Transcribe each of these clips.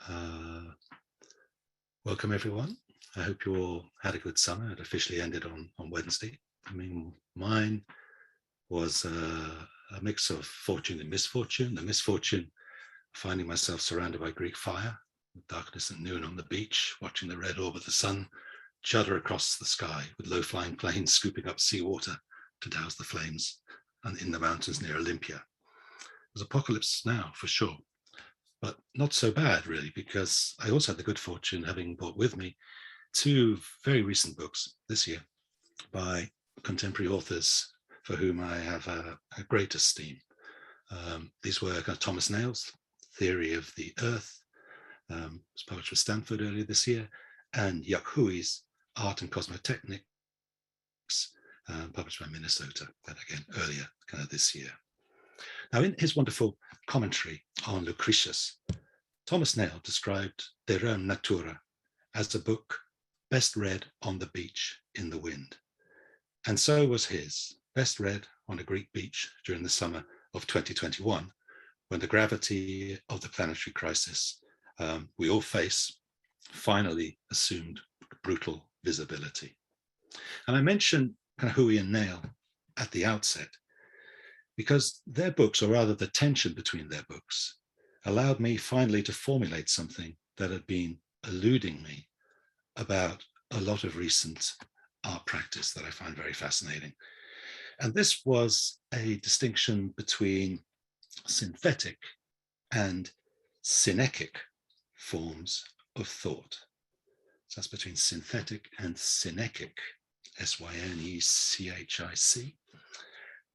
Uh, Welcome, everyone. I hope you all had a good summer. It officially ended on Wednesday. I mean, mine was a mix of fortune and misfortune. The misfortune, finding myself surrounded by Greek fire, darkness at noon on the beach, watching the red orb of the sun judder across the sky with low-flying planes scooping up seawater to douse the flames and in the mountains near Olympia. It was apocalypse now, for sure. But not so bad, really, because I also had the good fortune having brought with me two very recent books this year by contemporary authors for whom I have a great esteem. These were Thomas Nail's Theory of the Earth, was published with Stanford earlier this year, and Yuck Hui's Art and Cosmotechnics, published by Minnesota, that again earlier this year. Now, in his wonderful commentary on Lucretius, Thomas Nail described De Rerum Natura as a book best read on the beach in the wind. And so was his, best read on a Greek beach during the summer of 2021, when the gravity of the planetary crisis we all face finally assumed brutal visibility. And I mentioned Hui and Nail at the outset, because their books, or rather the tension between their books, allowed me finally to formulate something that had been eluding me about a lot of recent art practice that I find very fascinating. And this was a distinction between synthetic and synechic forms of thought. So that's between synthetic and synechic, S-Y-N-E-C-H-I-C,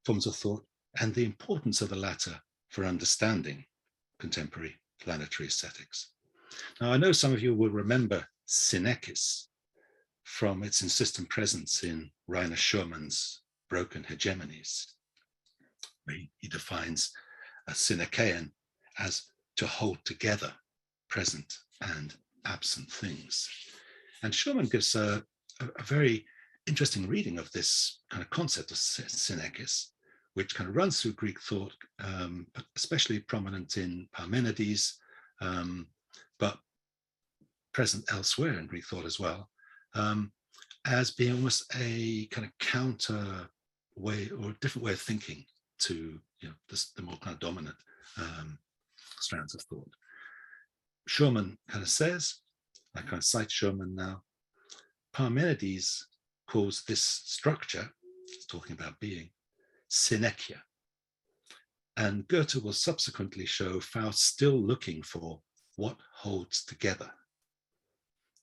forms of thought, and the importance of the latter for understanding contemporary planetary aesthetics. Now, I know some of you will remember synechis from its insistent presence in Rainer Schurman's Broken Hegemonies. He defines a synechein as to hold together present and absent things. And Schurman gives a very interesting reading of this kind of concept of synechis, which kind of runs through Greek thought, but especially prominent in Parmenides, but present elsewhere in Greek thought as well, as being almost a kind of counter way or a different way of thinking to the more kind of dominant strands of thought. Schurman kind of says, I kind of cite Schurman now, Parmenides calls this structure, talking about being, synechia. And Goethe will subsequently show Faust still looking for what holds together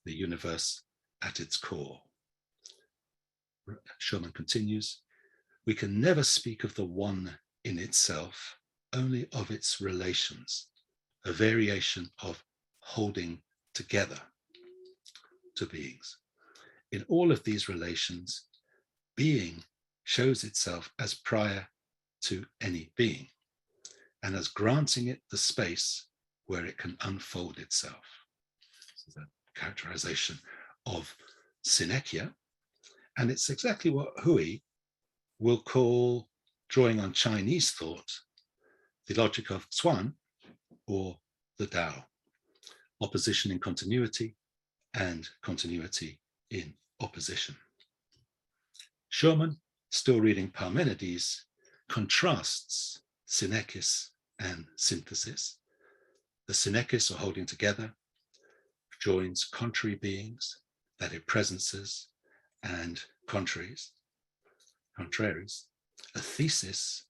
the universe at its core. Schurman continues, we can never speak of the one in itself, only of its relations, a variation of holding together to beings. In all of these relations, being shows itself as prior to any being and as granting it the space where it can unfold itself. This is a characterization of synechia, and it's exactly what Hui will call, drawing on Chinese thought, the logic of Zhuan, or the Tao, opposition in continuity and continuity in opposition. Schurman, still reading Parmenides, contrasts synechis and synthesis. The synechis, or holding together, joins contrary beings, that is presences, and contraries. A thesis,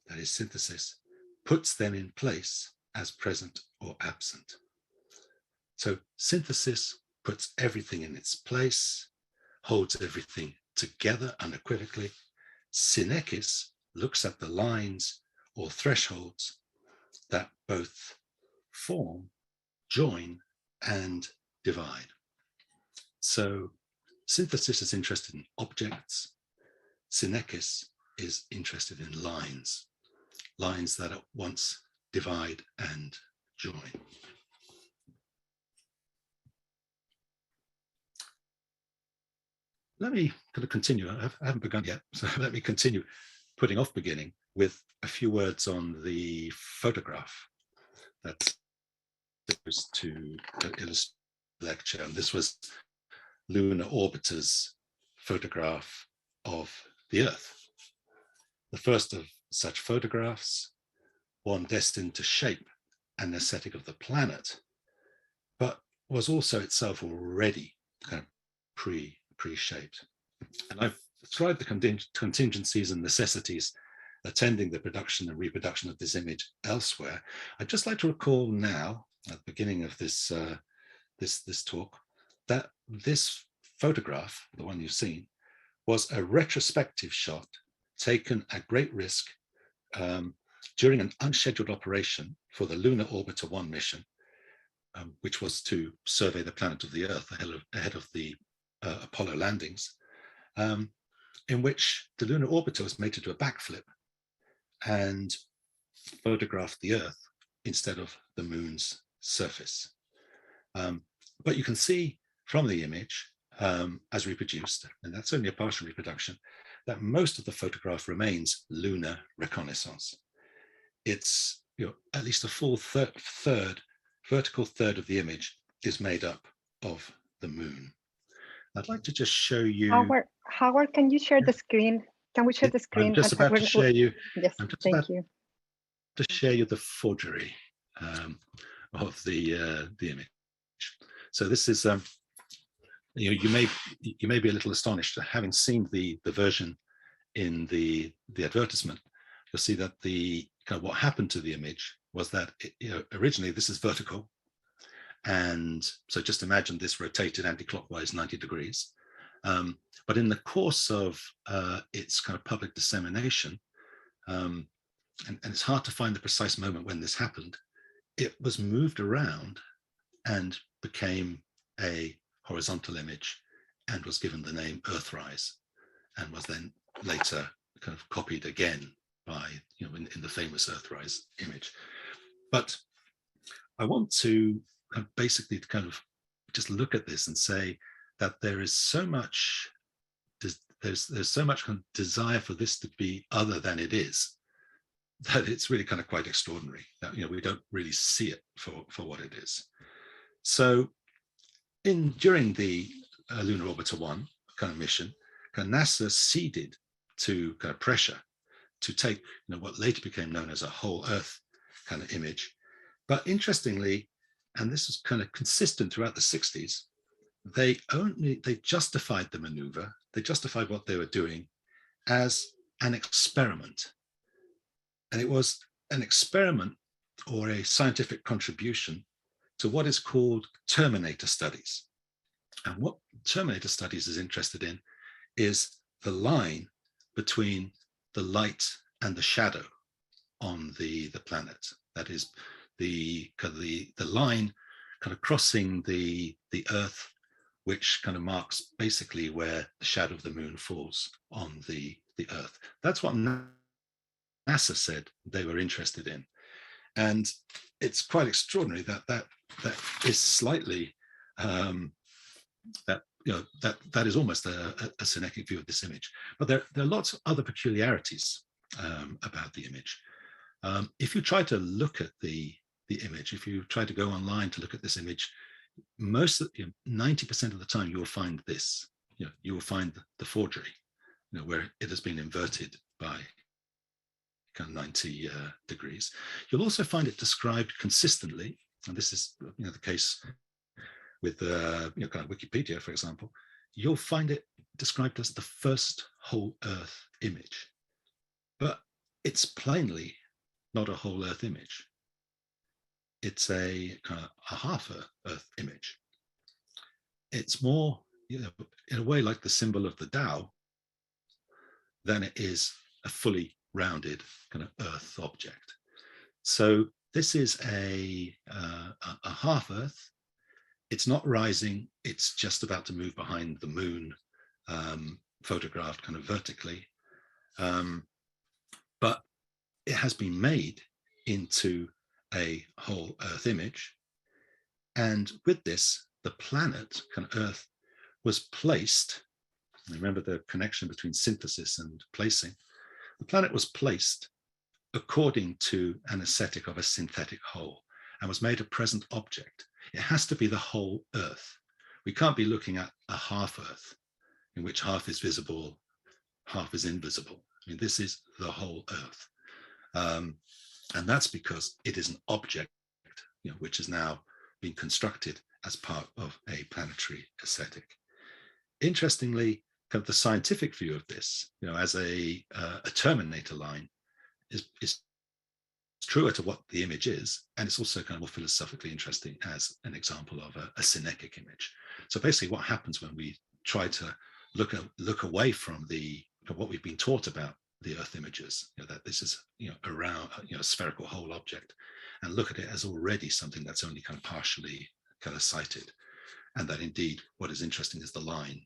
that is synthesis, puts them in place as present or absent. So synthesis puts everything in its place, holds everything together unequivocally. Synechis looks at the lines or thresholds that both form, join, and divide. So synthesis is interested in objects. Synechis is interested in lines, lines that at once divide and join. Let me kind of continue. I haven't begun yet, so let me continue putting off beginning with a few words on the photograph that's to illustrate the lecture, and this was lunar orbiter's photograph of the Earth. The first of such photographs, one destined to shape an aesthetic of the planet, but was also itself already kind of pre-shaped. And I've described the contingencies and necessities attending the production and reproduction of this image elsewhere. I'd just like to recall now, at the beginning of this this talk, that this photograph, the one you've seen, was a retrospective shot taken at great risk during an unscheduled operation for the Lunar Orbiter 1 mission, which was to survey the planet of the Earth ahead of the Apollo landings, in which the lunar orbiter was made to do a backflip and photograph the Earth instead of the moon's surface. But you can see from the image as reproduced, and that's only a partial reproduction, that most of the photograph remains lunar reconnaissance. It's, at least a full vertical third of the image is made up of the moon. I'd like to just show you. Howard, can you share the screen? Can we share the screen? I'm just about to share you. Yes, thank you. To share you the forgery of the image. So this is, you may be a little astonished, having seen the version in the advertisement. You'll see that the kind of what happened to the image was that originally this is vertical, and so just imagine this rotated anti-clockwise 90 degrees. But in the course of its kind of public dissemination, and it's hard to find the precise moment when this happened, it was moved around and became a horizontal image and was given the name Earthrise, and was then later kind of copied again by, in the famous Earthrise image. But I want to basically kind of just look at this and say that there is so much, there's so much kind of desire for this to be other than it is, that it's really kind of quite extraordinary that we don't really see it for what it is. So during the Lunar Orbiter 1 kind of mission, NASA ceded to kind of pressure to take what later became known as a whole Earth kind of image. But interestingly, and this is kind of consistent throughout the 60s, they justified the maneuver, they justified what they were doing as an experiment. And it was an experiment or a scientific contribution to what is called terminator studies. And what terminator studies is interested in is the line between the light and the shadow on the planet. That is the line kind of crossing the Earth, which kind of marks basically where the shadow of the moon falls on the Earth. That's what NASA said they were interested in. And it's quite extraordinary that is slightly, that is almost a synechis view of this image. But there are lots of other peculiarities about the image. If you try to look at the image, if you try to go online to look at this image, 90% of the time you will find this. You will find the forgery, where it has been inverted by kind of 90 degrees. You'll also find it described consistently, and this is the case with kind of Wikipedia, for example. You'll find it described as the first whole Earth image, but it's plainly not a whole Earth image. It's a half Earth image. It's more, in a way, like the symbol of the Tao than it is a fully rounded kind of Earth object. So this is a half Earth. It's not rising. It's just about to move behind the moon, photographed kind of vertically. But it has been made into a whole Earth image. And with this, the planet, kind of Earth, was placed. Remember the connection between synthesis and placing. The planet was placed according to an aesthetic of a synthetic whole. and was made a present object, it has to be the whole Earth. We can't be looking at a half Earth in which half is visible, half is invisible. I mean, this is the whole Earth. And that's because it is an object, which has now been constructed as part of a planetary aesthetic. Interestingly, kind of the scientific view of this, as a terminator line, is truer to what the image is, and it's also kind of more philosophically interesting as an example of a synechic image. So basically, what happens when we try to look away from what we've been taught about the Earth images, that this is around a spherical whole object, and look at it as already something that's only kind of partially kind of sighted, and that indeed what is interesting is the line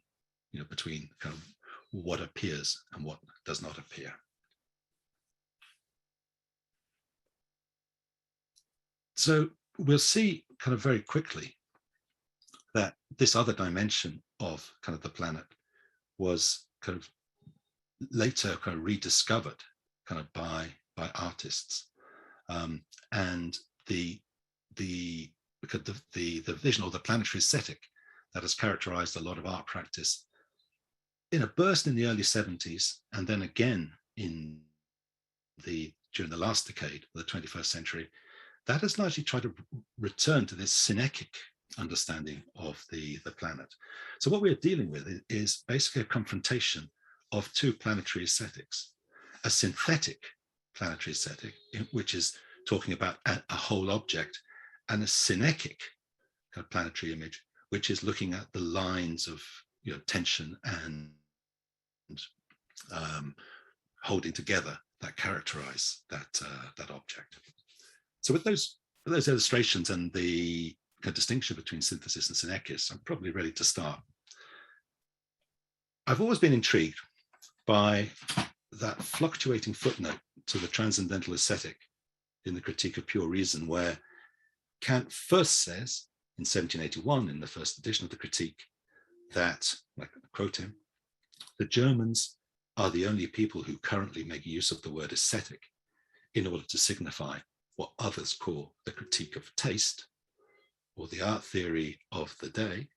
between kind of what appears and what does not appear. So we'll see kind of very quickly that this other dimension of kind of the planet was kind of later kind of rediscovered kind of by artists, and the vision or the planetary aesthetic that has characterized a lot of art practice in a burst in the early 70s, and then again during the last decade of the 21st century, that has largely tried to return to this synechic understanding of the planet. So what we're dealing with is basically a confrontation of two planetary aesthetics: a synthetic planetary aesthetic, which is talking about a whole object, and a synechic kind of planetary image, which is looking at the lines of tension and holding together that characterize that object. So with those illustrations and the kind of distinction between synthesis and synechis, I'm probably ready to start. I've always been intrigued by that fluctuating footnote to the transcendental aesthetic in the Critique of Pure Reason, where Kant first says in 1781, in the first edition of the Critique, that, like I quote him, "The Germans are the only people who currently make use of the word aesthetic in order to signify what others call the critique of taste, or the art theory of the day,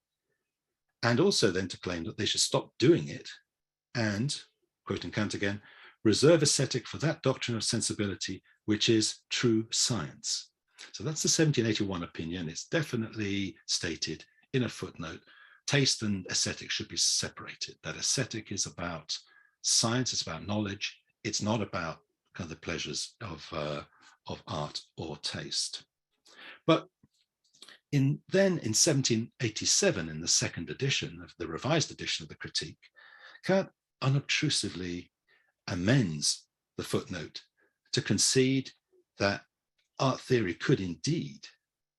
and also then to claim that they should stop doing it and," quoting Kant again, "reserve aesthetic for that doctrine of sensibility which is true science." So that's the 1781 opinion. It's definitely stated in a footnote. Taste and aesthetic should be separated. That aesthetic is about science, it's about knowledge. It's not about kind of the pleasures of art or taste. But in 1787, in the second edition of the revised edition of the Critique, Kant unobtrusively amends the footnote to concede that art theory could indeed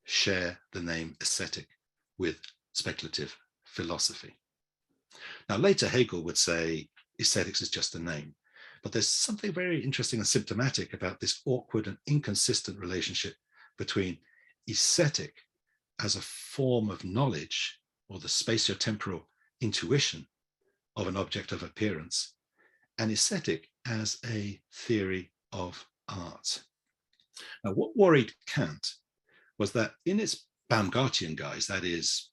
share the name aesthetic with speculative philosophy. Now, later Hegel would say aesthetics is just a name, but there's something very interesting and symptomatic about this awkward and inconsistent relationship between aesthetic as a form of knowledge, or the spatiotemporal intuition of an object of appearance, and aesthetic as a theory of art. Now, what worried Kant was that in its Baumgartian guise, that is,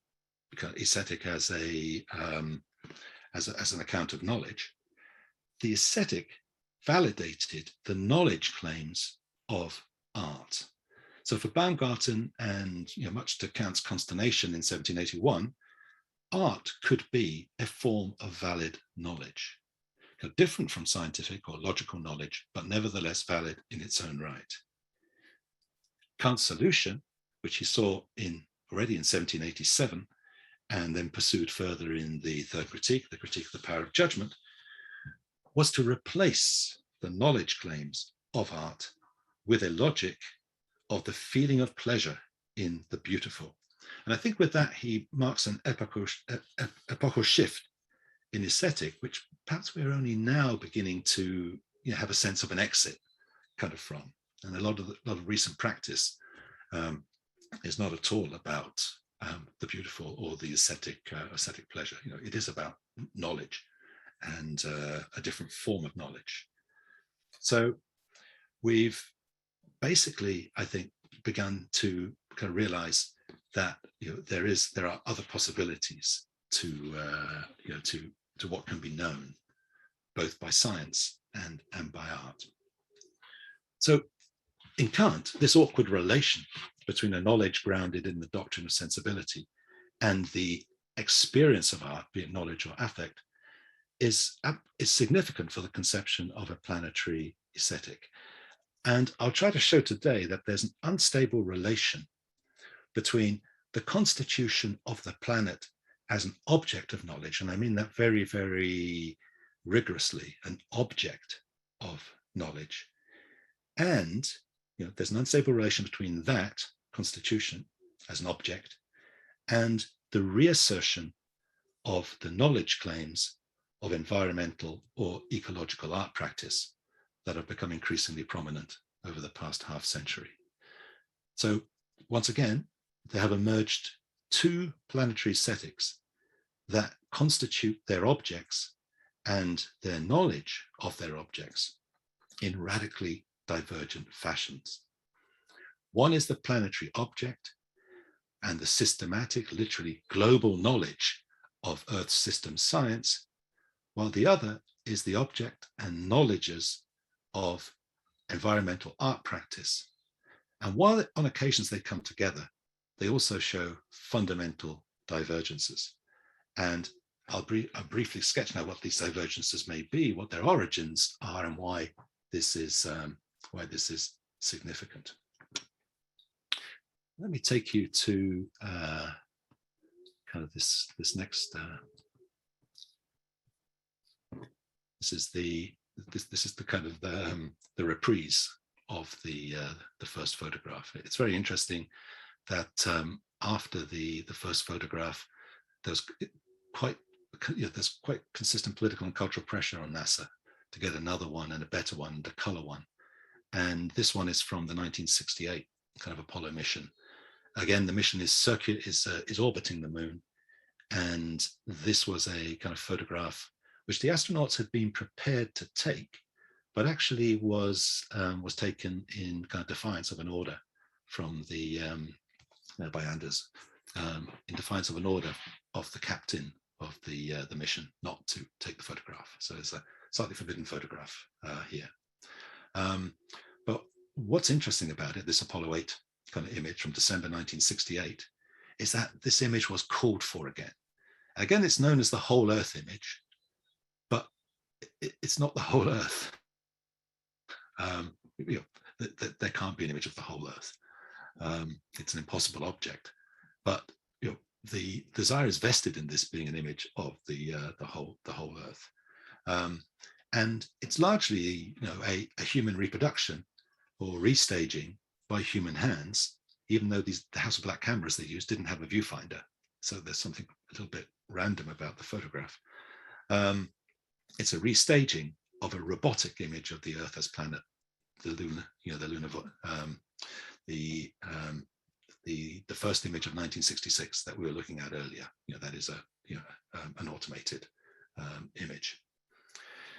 aesthetic as an account of knowledge, the aesthetic validated the knowledge claims of art. So for Baumgarten, and much to Kant's consternation in 1781, art could be a form of valid knowledge, different from scientific or logical knowledge, but nevertheless valid in its own right. Kant's solution, which he saw already in 1787, and then pursued further in the third critique, the critique of the power of judgment, was to replace the knowledge claims of art with a logic of the feeling of pleasure in the beautiful. And I think with that, he marks an epochal shift in aesthetic, which perhaps we're only now beginning to have a sense of an exit kind of from. And a lot of recent practice is not at all about the beautiful or the aesthetic pleasure. It is about knowledge and a different form of knowledge. So we've basically, I think, begun to kind of realize that there are other possibilities to to what can be known, both by science and by art. So in Kant, this awkward relation between a knowledge grounded in the doctrine of sensibility and the experience of art, be it knowledge or affect, is significant for the conception of a planetary aesthetic. And I'll try to show today that there's an unstable relation between the constitution of the planet as an object of knowledge, and I mean that very, very rigorously, an object of knowledge. And there's an unstable relation between that constitution as an object and the reassertion of the knowledge claims of environmental or ecological art practice that have become increasingly prominent over the past half century. So once again, there have emerged two planetary aesthetics that constitute their objects and their knowledge of their objects in radically divergent fashions. One is the planetary object and the systematic, literally global knowledge of Earth system science, while the other is the object and knowledges of environmental art practice. And while on occasions they come together, they also show fundamental divergences. And I'll briefly sketch now what these divergences may be, what their origins are, and why this is significant. Let me take you to kind of this next. This is the kind of the reprise of the first photograph. It's very interesting that after the first photograph, there's quite consistent political and cultural pressure on NASA to get another one and a better one, and a color one. And this one is from the 1968 kind of Apollo mission. Again, the mission is orbiting the moon, and this was a kind of photograph which the astronauts had been prepared to take, but actually was taken in kind of defiance of an order from the by Anders, in defiance of an order of the captain of the mission not to take the photograph. So it's a slightly forbidden photograph here. But what's interesting about it, this Apollo 8 kind of image from December 1968, is that this image was called for again. And again, it's known as the whole Earth image, but it's not the whole Earth. There can't be an image of the whole Earth. It's an impossible object. But the desire is vested in this being an image of the whole Earth, and it's largely a human reproduction or restaging by human hands, even though the Hasselblad cameras they used didn't have a viewfinder. So there's something a little bit random about the photograph. It's a restaging of a robotic image of the Earth as planet, the lunar, the first image of 1966 that we were looking at earlier. That is an automated image.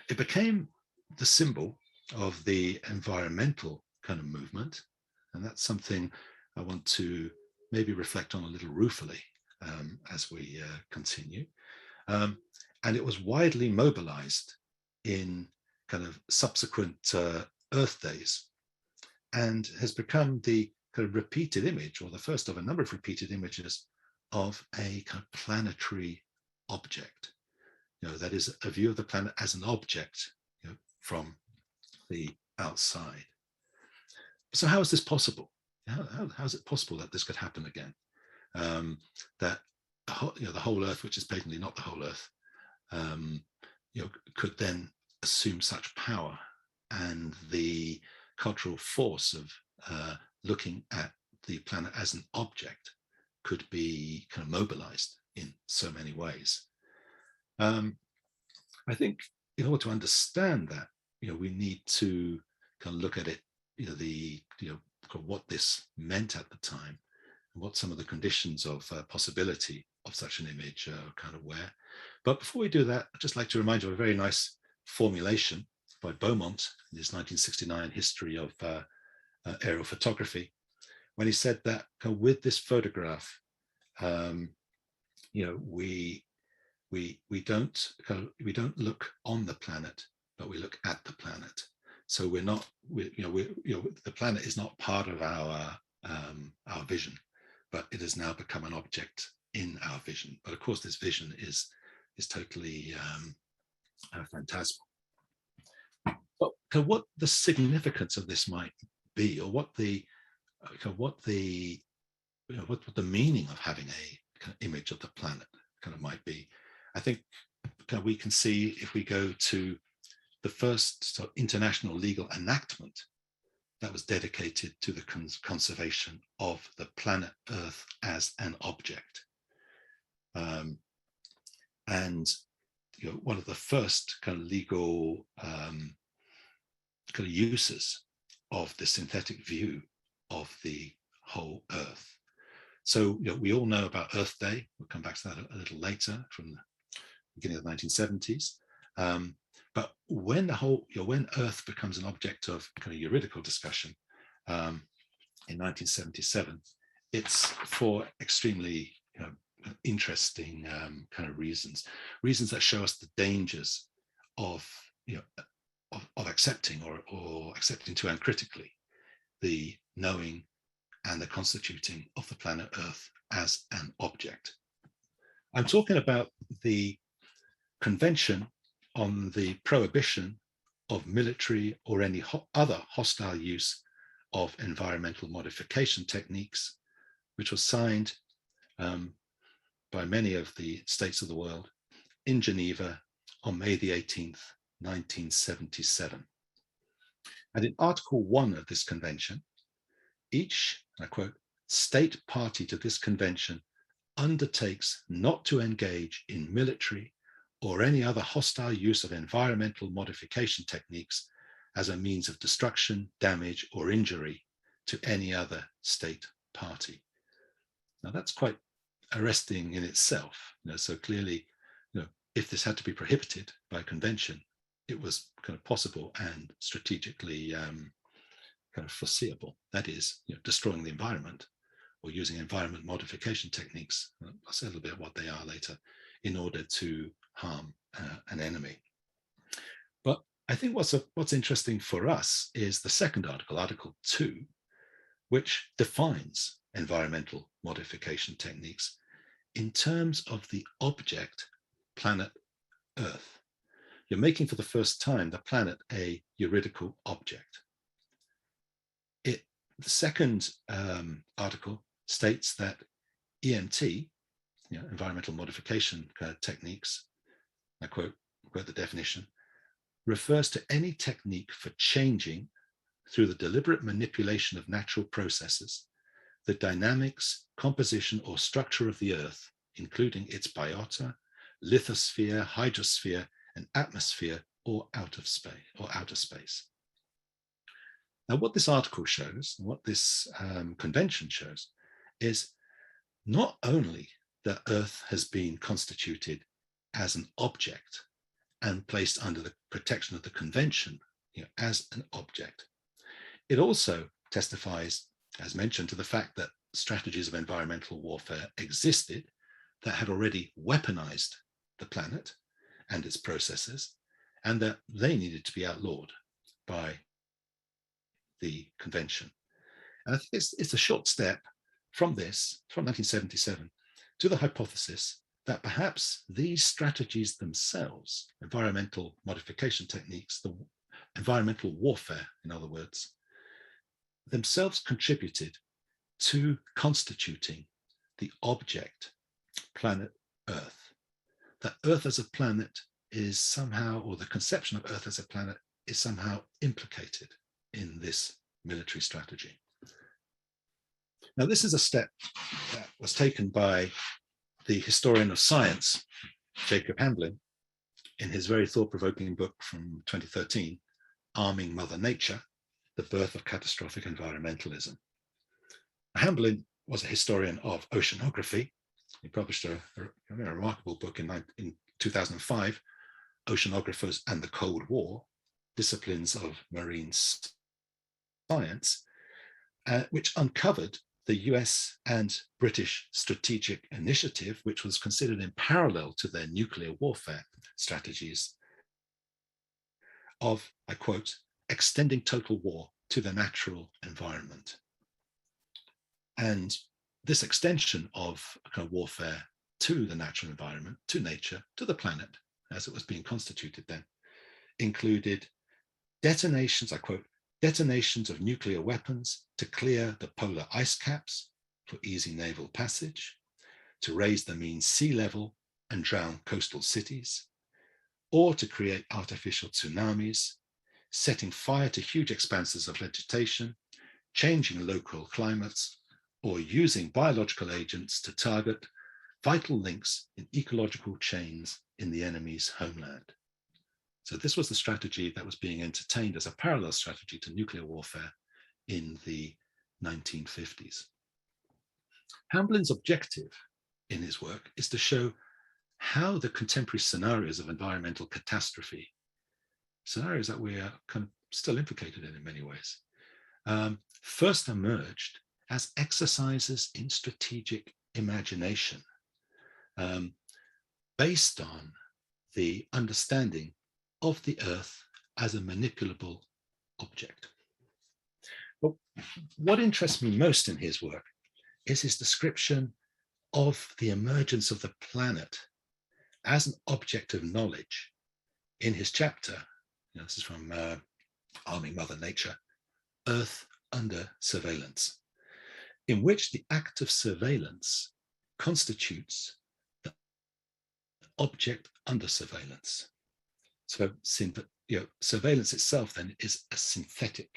It became the symbol of the environmental kind of movement, and that's something I want to maybe reflect on a little ruefully as we continue. And it was widely mobilized in kind of subsequent Earth days, and has become the kind of repeated image, or the first of a number of repeated images of a kind of planetary object. That is a view of the planet as an object from the outside. So how is this possible? How is it possible that this could happen again? That the whole Earth, which is patently not the whole Earth, could then assume such power, and the cultural force of looking at the planet as an object could be kind of mobilized in so many ways. I think in order to understand that, we need to kind of look at it, what this meant at the time, and what some of the conditions of possibility of such an image kind of were. But before we do that, I'd just like to remind you of a very nice formulation by Beaumont in his 1969 history of aerial photography, when he said that with this photograph, we don't look on the planet, but we look at the planet. So the planet is not part of our vision, but it has now become an object in our vision. But of course, this vision is totally phantasmal. But what the significance of this might be, or what the meaning of having a kind of image of the planet kind of might be, I think we can see if we go to the first sort of international legal enactment that was dedicated to the conservation of the planet Earth as an object. And one of the first kind of legal kind of uses of the synthetic view of the whole Earth. So we all know about Earth Day. We'll come back to that a little later, from the beginning of the 1970s. But when when Earth becomes an object of kind of juridical discussion in 1977, it's for extremely interesting kind of reasons that show us the dangers of accepting or accepting too uncritically the knowing and the constituting of the planet Earth as an object. I'm talking about the Convention on the Prohibition of Military or any other hostile use of environmental modification techniques, which was signed by many of the states of the world in Geneva on May the 18th, 1977. And in Article 1 of this convention, each, I quote, state party to this convention undertakes not to engage in military or any other hostile use of environmental modification techniques as a means of destruction, damage, or injury to any other state party. Now that's quite arresting in itself. So clearly, if this had to be prohibited by convention, it was kind of possible and strategically kind of foreseeable. That is, destroying the environment or using environment modification techniques. I'll say a little bit what they are later, in order to harm an enemy. But I think what's interesting for us is the second article, Article 2, which defines environmental modification techniques in terms of the object, planet Earth. You're making for the first time the planet a juridical object. The second article states that EMT, environmental modification techniques, I quote the definition, refers to any technique for changing, through the deliberate manipulation of natural processes, the dynamics, composition, or structure of the Earth, including its biota, lithosphere, hydrosphere, and atmosphere, or outer space. Now, what this article shows, and what this convention shows, is not only that Earth has been constituted as an object and placed under the protection of the convention, as an object, it also testifies, as mentioned, to the fact that strategies of environmental warfare existed that had already weaponized the planet and its processes, and that they needed to be outlawed by the convention. And I think it's a short step from this, from 1977, to the hypothesis that perhaps these strategies themselves, environmental modification techniques, the environmental warfare, in other words, themselves contributed to constituting the object, planet Earth. That Earth as a planet is somehow, or the conception of Earth as a planet is somehow implicated in this military strategy. Now, this is a step that was taken by the historian of science, Jacob Hamblin, in his very thought-provoking book from 2013, Arming Mother Nature, The Birth of Catastrophic Environmentalism. Hamblin was a historian of oceanography. He published a very remarkable book in 2005, Oceanographers and the Cold War, Disciplines of Marine Science, which uncovered the US and British strategic initiative, which was considered in parallel to their nuclear warfare strategies of, I quote, extending total war to the natural environment. And this extension of kind of warfare to the natural environment, to nature, to the planet, as it was being constituted then, included detonations, I quote, detonations of nuclear weapons to clear the polar ice caps for easy naval passage, to raise the mean sea level and drown coastal cities, or to create artificial tsunamis, setting fire to huge expanses of vegetation, changing local climates, or using biological agents to target vital links in ecological chains in the enemy's homeland. So this was the strategy that was being entertained as a parallel strategy to nuclear warfare in the 1950s. Hamblin's objective in his work is to show how the contemporary scenarios of environmental catastrophe, scenarios that we are kind of still implicated in many ways, first emerged as exercises in strategic imagination, based on the understanding of the earth as a manipulable object. But what interests me most in his work is his description of the emergence of the planet as an object of knowledge in his chapter. This is from Arming Mother Nature, Earth Under Surveillance, in which the act of surveillance constitutes the object under surveillance. So surveillance itself then is a synthetic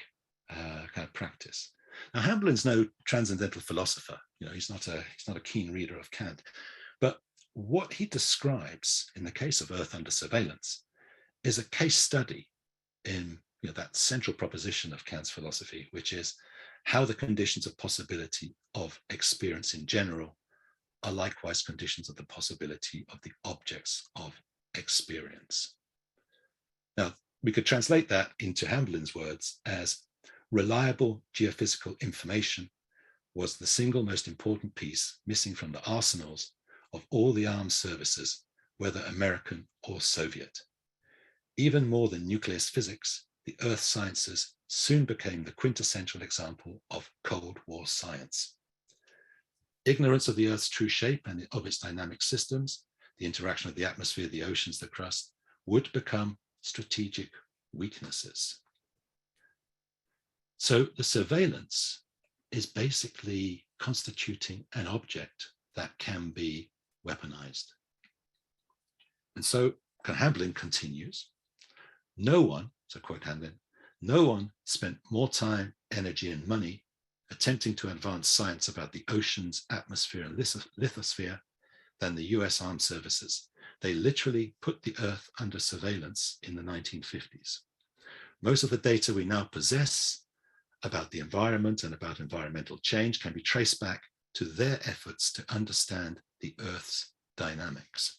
kind of practice. Now, Hamblin's no transcendental philosopher. He's not a keen reader of Kant, but what he describes in the case of Earth under surveillance is a case study in that central proposition of Kant's philosophy, which is how the conditions of possibility of experience in general are likewise conditions of the possibility of the objects of experience. Now, we could translate that into Hamblin's words as reliable geophysical information was the single most important piece missing from the arsenals of all the armed services, whether American or Soviet. Even more than nucleus physics, the earth sciences soon became the quintessential example of Cold War science. Ignorance of the Earth's true shape and of its dynamic systems, the interaction of the atmosphere, the oceans, the crust, would become strategic weaknesses. So the surveillance is basically constituting an object that can be weaponized. And so Hamblin continues, no one, so quote Hamblin, no one spent more time, energy, and money attempting to advance science about the oceans, atmosphere, and lithosphere than the US armed services. They literally put the Earth under surveillance in the 1950s. Most of the data we now possess about the environment and about environmental change can be traced back to their efforts to understand the Earth's dynamics.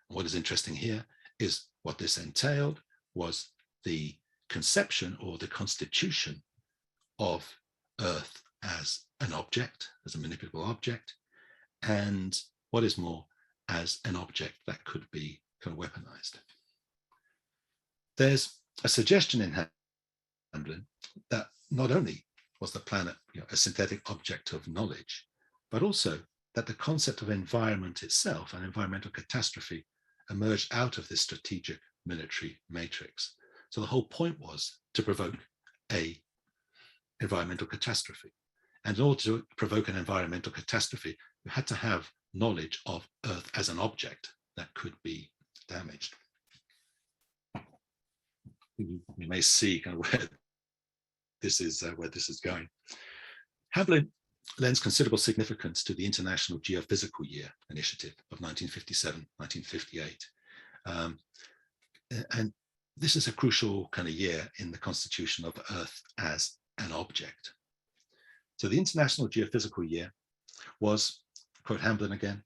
What is interesting here is what this entailed was the conception or the constitution of Earth as an object, as a manipulable object, and what is more, as an object that could be kind of weaponized. There's a suggestion in Hamblin that not only was the planet a synthetic object of knowledge, but also that the concept of environment itself and environmental catastrophe emerged out of this strategic military matrix. So the whole point was to provoke an environmental catastrophe. And in order to provoke an environmental catastrophe, you had to have knowledge of Earth as an object that could be damaged. You may see kind of where this is going. Hamblin lends considerable significance to the International Geophysical Year initiative of 1957-1958. And this is a crucial kind of year in the constitution of Earth as an object. So the International Geophysical Year was, quote Hamblin again,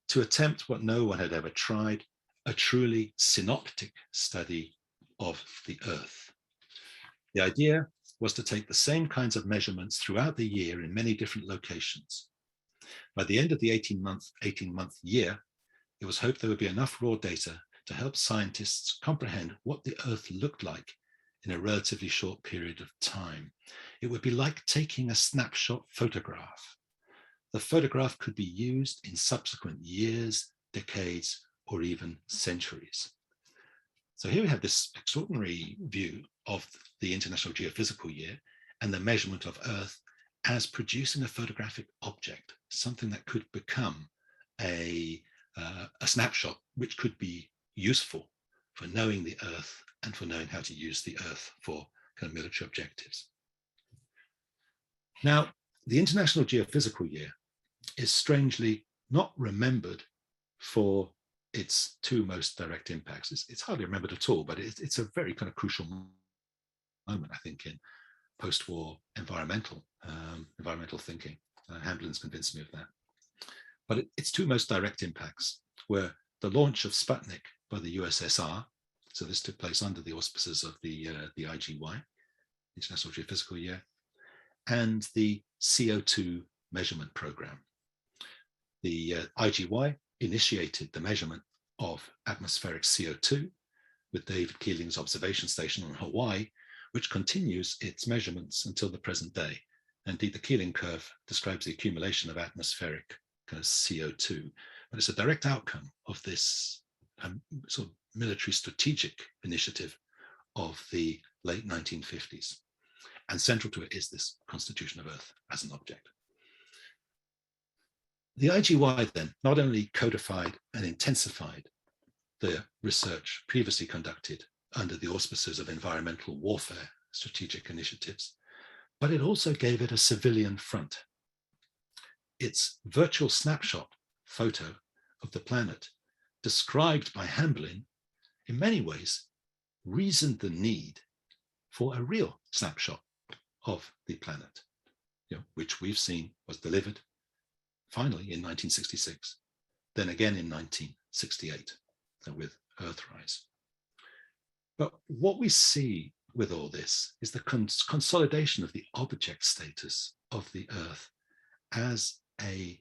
to attempt what no one had ever tried, a truly synoptic study of the Earth. The idea was to take the same kinds of measurements throughout the year in many different locations. By the end of the 18-month year, it was hoped there would be enough raw data to help scientists comprehend what the Earth looked like in a relatively short period of time. It would be like taking a snapshot photograph. The photograph could be used in subsequent years, decades, or even centuries. So here we have this extraordinary view of the International Geophysical Year and the measurement of Earth as producing a photographic object, something that could become a snapshot which could be useful for knowing the Earth and for knowing how to use the Earth for kind of military objectives. Now, the International Geophysical Year is strangely not remembered for its two most direct impacts. It's hardly remembered at all, but it's a very kind of crucial moment, I think, in post-war environmental thinking. Hamblin's convinced me of that. But its two most direct impacts were the launch of Sputnik by the USSR. So this took place under the auspices of the IGY, International Geophysical Year, and the CO2 measurement program. The IGY initiated the measurement of atmospheric CO2 with David Keeling's observation station on Hawaii, which continues its measurements until the present day. Indeed, the Keeling curve describes the accumulation of atmospheric kind of CO2, but it's a direct outcome of this sort of military strategic initiative of the late 1950s. And central to it is this constitution of Earth as an object. The IGY then not only codified and intensified the research previously conducted under the auspices of environmental warfare strategic initiatives, but it also gave it a civilian front. Its virtual snapshot photo of the planet, described by Hamblin, in many ways reasoned the need for a real snapshot of the planet, which we've seen was delivered finally in 1966, then again in 1968 with Earthrise. But what we see with all this is the consolidation of the object status of the Earth as a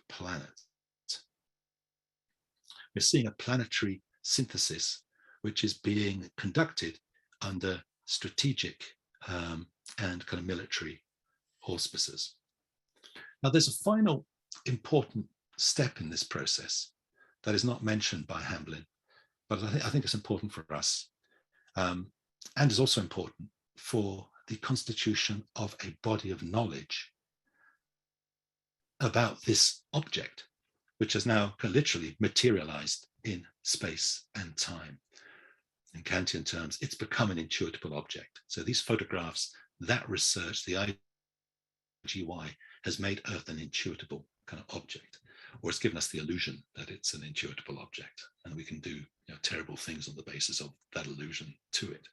planet. We're seeing a planetary synthesis which is being conducted under strategic and kind of military auspices. Now, there's a final important step in this process that is not mentioned by Hamblin, but I think it's important for us, and is also important for the constitution of a body of knowledge about this object, which has now literally materialized in space and time. In Kantian terms, it's become an intuitable object. So these photographs, that research, the IGY, has made Earth an intuitable kind of object, or it's given us the illusion that it's an intuitable object, and we can do terrible things on the basis of that illusion to it.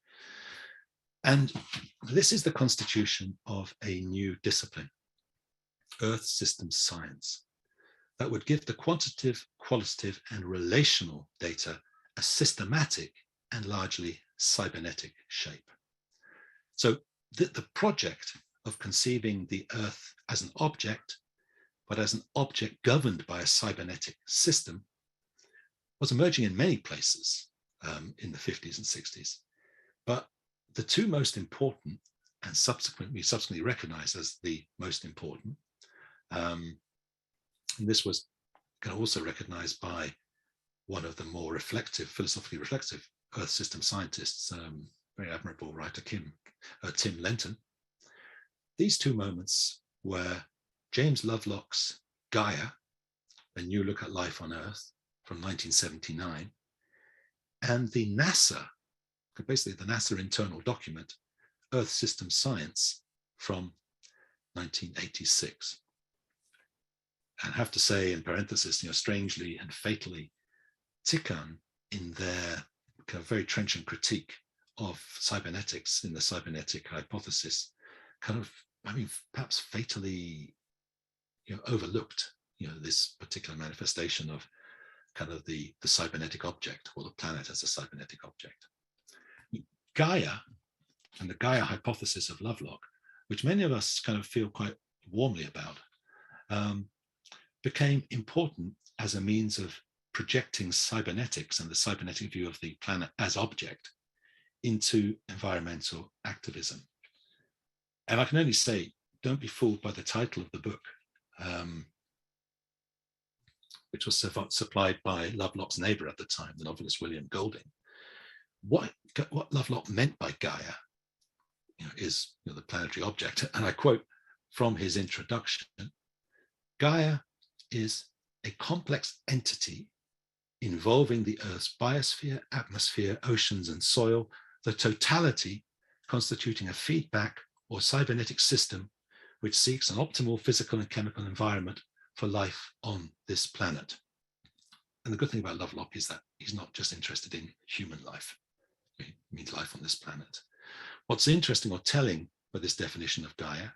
And this is the constitution of a new discipline, Earth Systems Science, that would give the quantitative, qualitative, and relational data a systematic and largely cybernetic shape. So the project of conceiving the Earth as an object, but as an object governed by a cybernetic system, was emerging in many places in the 50s and 60s. But the two most important, and subsequently recognized as the most important, and this was also recognized by one of the more reflective, philosophically reflective Earth system scientists, very admirable writer Tim Lenton. These two moments were James Lovelock's Gaia, A New Look at Life on Earth from 1979, and the NASA, basically the NASA internal document, Earth System Science from 1986. And I have to say, in parenthesis, strangely and fatally, Tikan, in their kind of very trenchant critique of cybernetics in the cybernetic hypothesis, perhaps fatally, overlooked, this particular manifestation of kind of the cybernetic object, or the planet as a cybernetic object. Gaia and the Gaia hypothesis of Lovelock, which many of us kind of feel quite warmly about, became important as a means of projecting cybernetics and the cybernetic view of the planet as object into environmental activism. And I can only say, don't be fooled by the title of the book, which was supplied by Lovelock's neighbor at the time, the novelist William Golding. What Lovelock meant by Gaia is the planetary object. And I quote from his introduction: Gaia is a complex entity involving the Earth's biosphere, atmosphere, oceans, and soil, the totality constituting a feedback or cybernetic system which seeks an optimal physical and chemical environment for life on this planet. And the good thing about Lovelock is that he's not just interested in human life. He means life on this planet. What's interesting or telling by this definition of Gaia,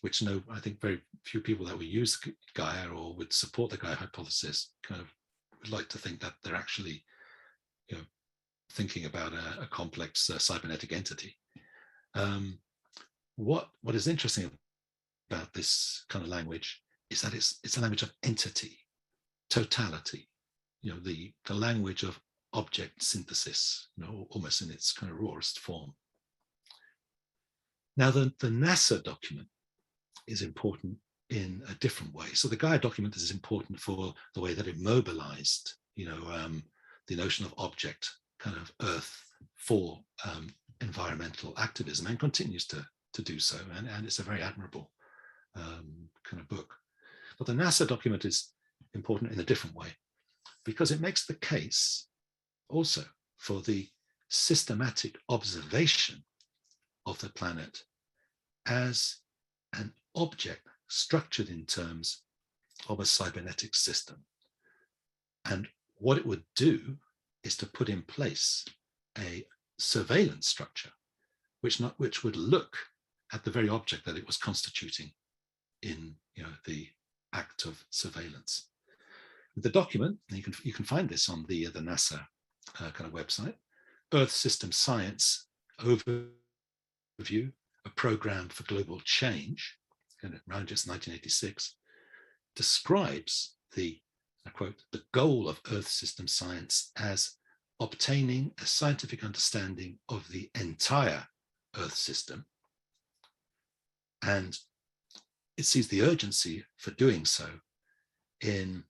which I think very few people that would use Gaia or would support the Gaia hypothesis kind of would like to think that they're actually thinking about a complex cybernetic entity. What is interesting about this kind of language is that it's a language of entity, totality, the language of object synthesis, almost in its kind of rawest form. Now, the NASA document is important in a different way. So the Gaia document is important for the way that it mobilized, the notion of object, kind of Earth for environmental activism, and continues to do so. And it's a very admirable kind of book. But the NASA document is important in a different way, because it makes the case also for the systematic observation of the planet as an object structured in terms of a cybernetic system. And what it would do is to put in place a surveillance structure, which would look at the very object that it was constituting in the act of surveillance. The document, you can find this on the NASA kind of website, Earth System Science Overview, a Program for Global Change, around just 1986, describes I quote, the goal of Earth system science as obtaining a scientific understanding of the entire Earth system. And it sees the urgency for doing so in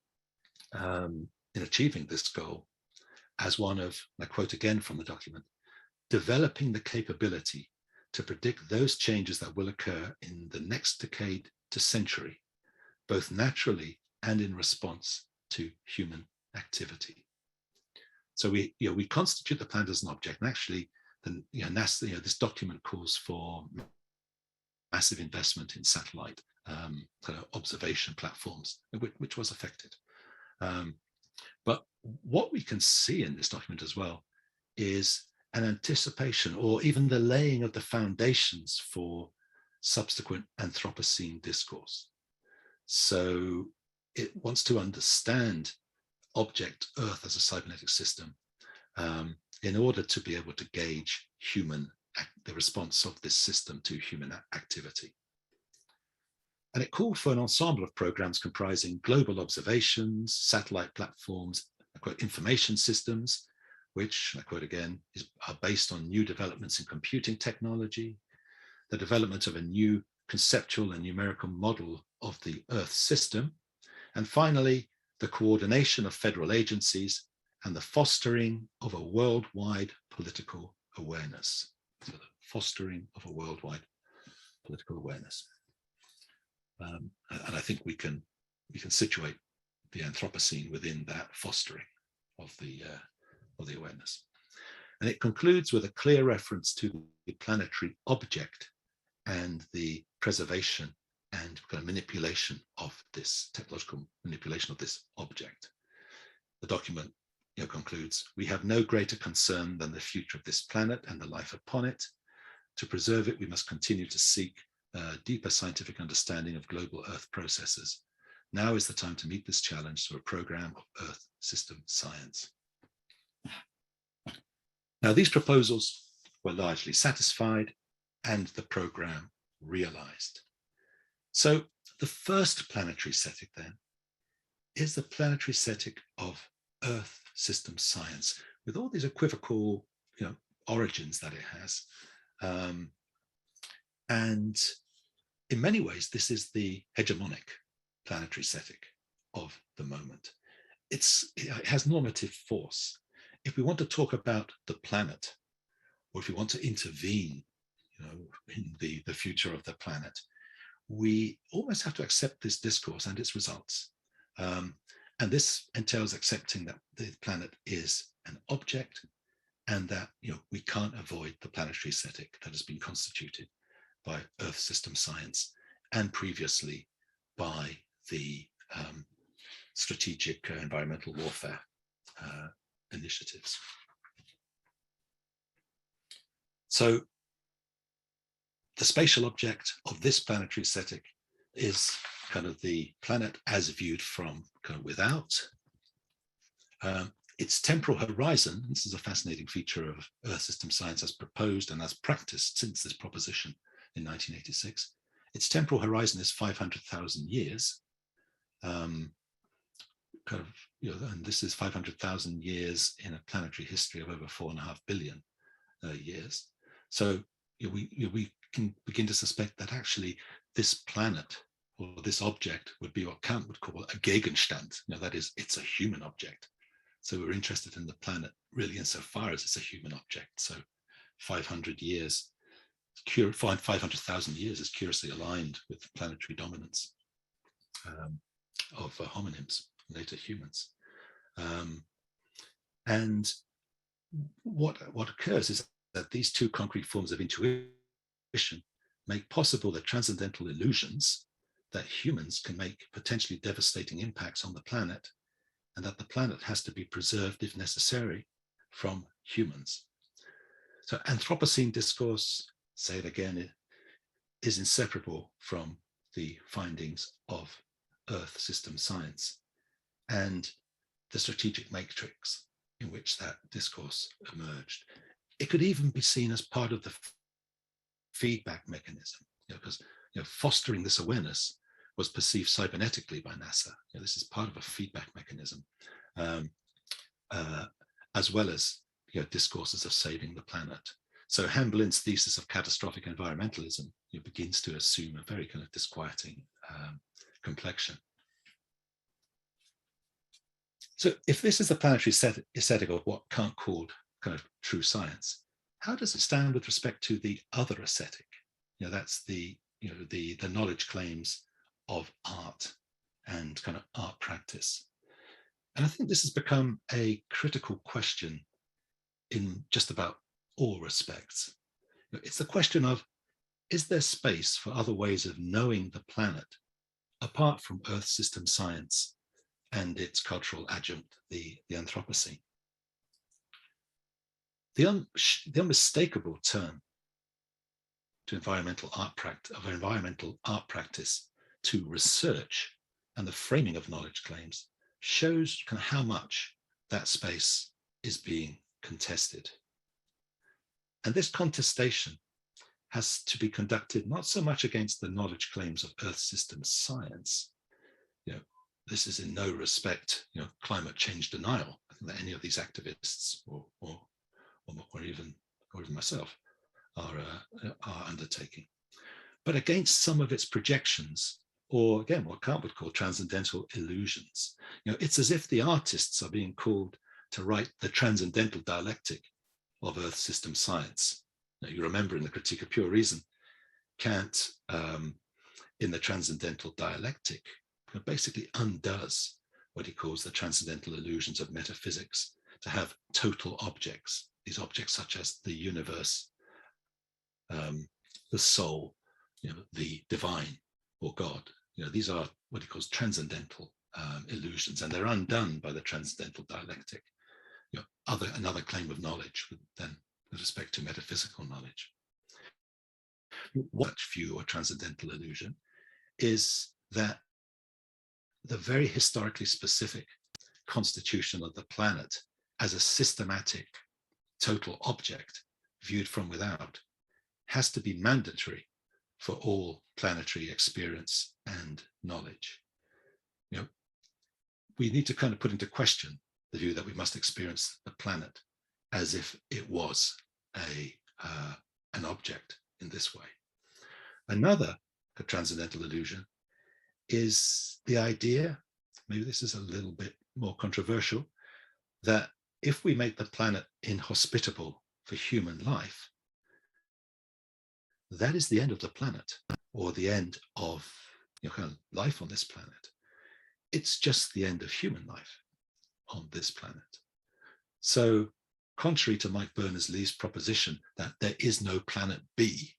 achieving this goal as one of, I quote again from the document, developing the capability to predict those changes that will occur in the next decade to century, both naturally and in response to human activity. So we constitute the planet as an object, and actually, NASA, this document calls for massive investment in satellite kind of observation platforms, which was affected. But what we can see in this document as well is an anticipation, or even the laying of the foundations for subsequent Anthropocene discourse. So it wants to understand object Earth as a cybernetic system in order to be able to gauge the response of this system to human activity. And it called for an ensemble of programs comprising global observations, satellite platforms, I quote, information systems, which, I quote again, are based on new developments in computing technology, the development of a new conceptual and numerical model of the Earth system, and finally, the coordination of federal agencies and the fostering of a worldwide political awareness. So the fostering of a worldwide political awareness. And I think we can situate the Anthropocene within that fostering of the awareness. And it concludes with a clear reference to the planetary object and the preservation and kind of manipulation of this technological manipulation of this object. The document concludes, we have no greater concern than the future of this planet and the life upon it. To preserve it, we must continue to seek a deeper scientific understanding of global Earth processes. Now is the time to meet this challenge through a program of Earth system science. Now, these proposals were largely satisfied and the program realized. So the first planetary setting then is the planetary setting of Earth system science, with all these equivocal, origins that it has. And in many ways, this is the hegemonic planetary setting of the moment. It has normative force. If we want to talk about the planet, or if we want to intervene, in the future of the planet, we almost have to accept this discourse and its results. And this entails accepting that the planet is an object, and that we can't avoid the planetary setting that has been constituted by Earth system science and previously by the strategic environmental warfare initiatives. So the spatial object of this planetary setting is kind of the planet as viewed from kind of without. Its temporal horizon, this is a fascinating feature of Earth system science as proposed and as practiced since this proposition in 1986. Its temporal horizon is 500,000 years. And this is 500,000 years in a planetary history of over 4.5 billion years. So we can begin to suspect that actually this planet or this object would be what Kant would call a Gegenstand. That is, it's a human object. So we're interested in the planet really insofar as it's a human object. So 500 years, 500,000 years is curiously aligned with planetary dominance of hominids, later humans. And what occurs is that these two concrete forms of intuition make possible the transcendental illusions that humans can make potentially devastating impacts on the planet, and that the planet has to be preserved, if necessary, from humans. So Anthropocene discourse, say it again, is inseparable from the findings of Earth system science and the strategic matrix in which that discourse emerged. It could even be seen as part of the feedback mechanism, because fostering this awareness was perceived cybernetically by NASA. This is part of a feedback mechanism, as well as discourses of saving the planet. So Hamblin's thesis of catastrophic environmentalism begins to assume a very kind of disquieting complexion. So if this is the planetary setting of what Kant called kind of true science, how does it stand with respect to the other aesthetic? That's the knowledge claims of art and kind of art practice. And I think this has become a critical question in just about all respects. It's the question of, is there space for other ways of knowing the planet apart from Earth system science and its cultural adjunct, the Anthropocene? The unmistakable term to environmental art practice to research and the framing of knowledge claims shows kind of how much that space is being contested. And this contestation has to be conducted not so much against the knowledge claims of Earth system science. This is in no respect, climate change denial. I think that any of these activists or even myself are undertaking, but against some of its projections, or again, what Kant would call transcendental illusions. It's as if the artists are being called to write the transcendental dialectic of Earth system science. You remember in the Critique of Pure Reason, Kant, in the transcendental dialectic, basically undoes what he calls the transcendental illusions of metaphysics, to have total objects, these objects such as the universe, the soul, the divine or God. These are what he calls transcendental illusions, and they're undone by the transcendental dialectic. Another claim of knowledge then with respect to metaphysical knowledge. What view or transcendental illusion is that the very historically specific constitution of the planet as a systematic total object viewed from without has to be mandatory for all planetary experience and knowledge. You know, we need to kind of put into question the view that we must experience the planet as if it was an object in this way. Another transcendental illusion is the idea, maybe this is a little bit more controversial, that if we make the planet inhospitable for human life, that is the end of the planet, or the end of kind of life on this planet. It's just the end of human life on this planet. So contrary to Mike Berners-Lee's proposition that there is no planet B,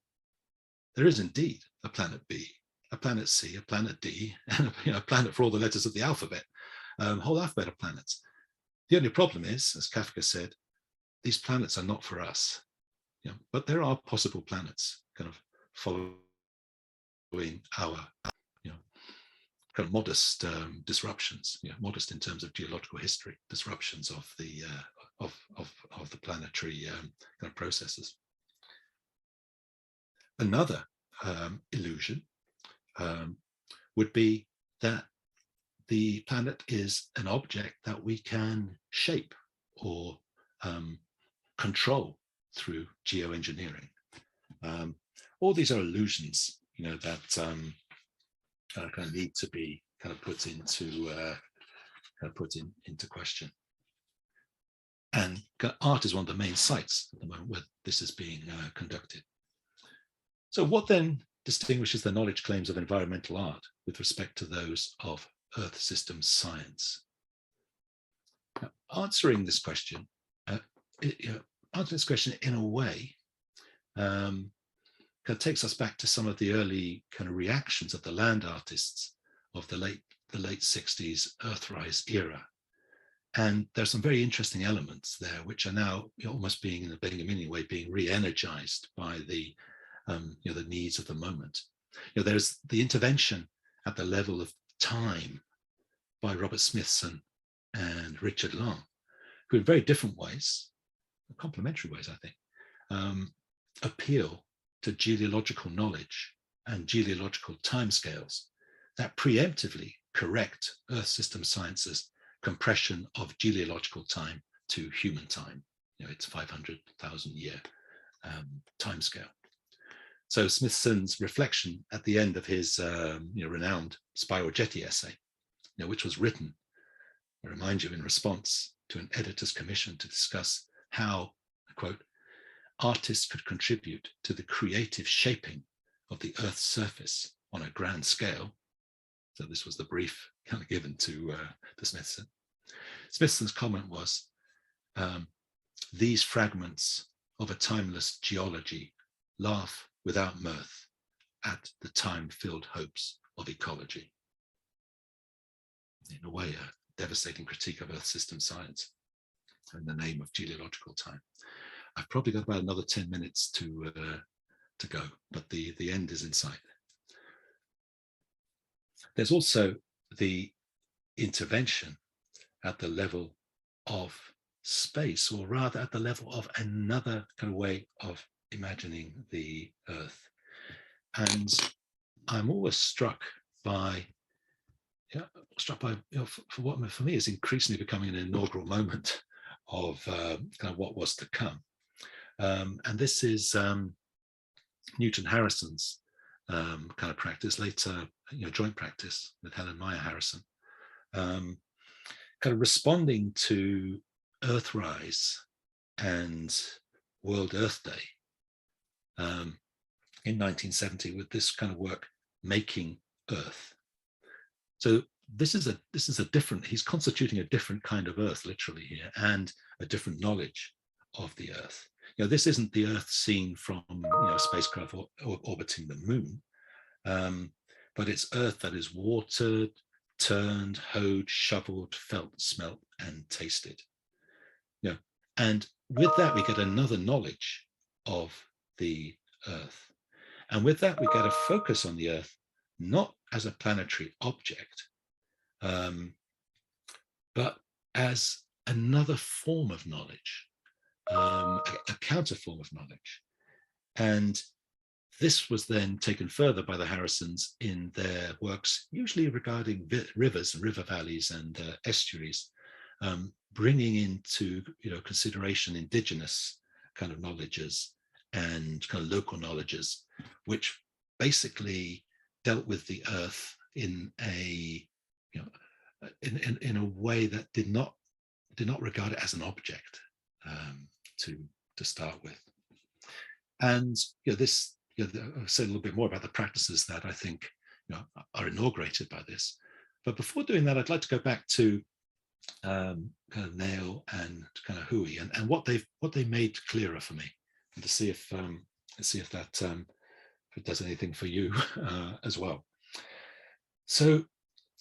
there is indeed a planet B, a planet C, a planet D, and a planet for all the letters of the alphabet, whole alphabet of planets. The only problem is, as Kafka said, these planets are not for us. But there are possible planets kind of following our kind of modest disruptions, modest in terms of geological history, disruptions of the planetary kind of processes. Another illusion would be that the planet is an object that we can shape or control through geoengineering. All these are illusions, that kind of need to be kind of put into question. And art is one of the main sites at the moment where this is being conducted. So what then distinguishes the knowledge claims of environmental art with respect to those of Earth system science? Now, answering this question in a way kind of takes us back to some of the early kind of reactions of the land artists of the late 60s Earthrise era. And there's some very interesting elements there, which are now almost being, in a many way, being re-energized by the the needs of the moment. There's the intervention at the level of time by Robert Smithson and Richard Long, who in very different ways, complementary ways, I think, appeal to geological knowledge and geological timescales that preemptively correct Earth system science's compression of geological time to human time. It's 500,000 year timescale. So Smithson's reflection at the end of his renowned Spiral Jetty essay, which was written, I remind you, in response to an editor's commission to discuss how, quote, artists could contribute to the creative shaping of the Earth's surface on a grand scale. So this was the brief kind of given to Smithson. Smithson's comment was, these fragments of a timeless geology laugh without mirth at the time-filled hopes of ecology. In a way, a devastating critique of Earth system science in the name of geological time. I've probably got about another 10 minutes to go, but the end is in sight. There's also the intervention at the level of space, or rather at the level of another kind of way of imagining the Earth. And I'm always struck by for what for me is increasingly becoming an inaugural moment of kind of what was to come. And this is Newton Harrison's kind of practice, later joint practice with Helen Meyer Harrison, kind of responding to Earthrise and World Earth Day in 1970 with this kind of work, Making Earth. So this is a different, he's constituting a different kind of Earth literally here, and a different knowledge of the Earth. This isn't the Earth seen from a spacecraft orbiting the moon, but it's Earth that is watered, turned, hoed, shoveled, felt, smelt, and tasted. And with that, we get another knowledge of the Earth. And with that, we get a focus on the Earth, not as a planetary object, but as another form of knowledge, a counter form of knowledge. And this was then taken further by the Harrisons in their works, usually regarding rivers, river valleys, and estuaries, bringing into consideration indigenous kind of knowledges and kind of local knowledges, which basically dealt with the earth in a in a way that did not regard it as an object to start with. And this, I'll say a little bit more about the practices that I think are inaugurated by this. But before doing that, I'd like to go back to kind of Nail and kind of Hui and what they made clearer for me, and to see if that if it does anything for you as well. So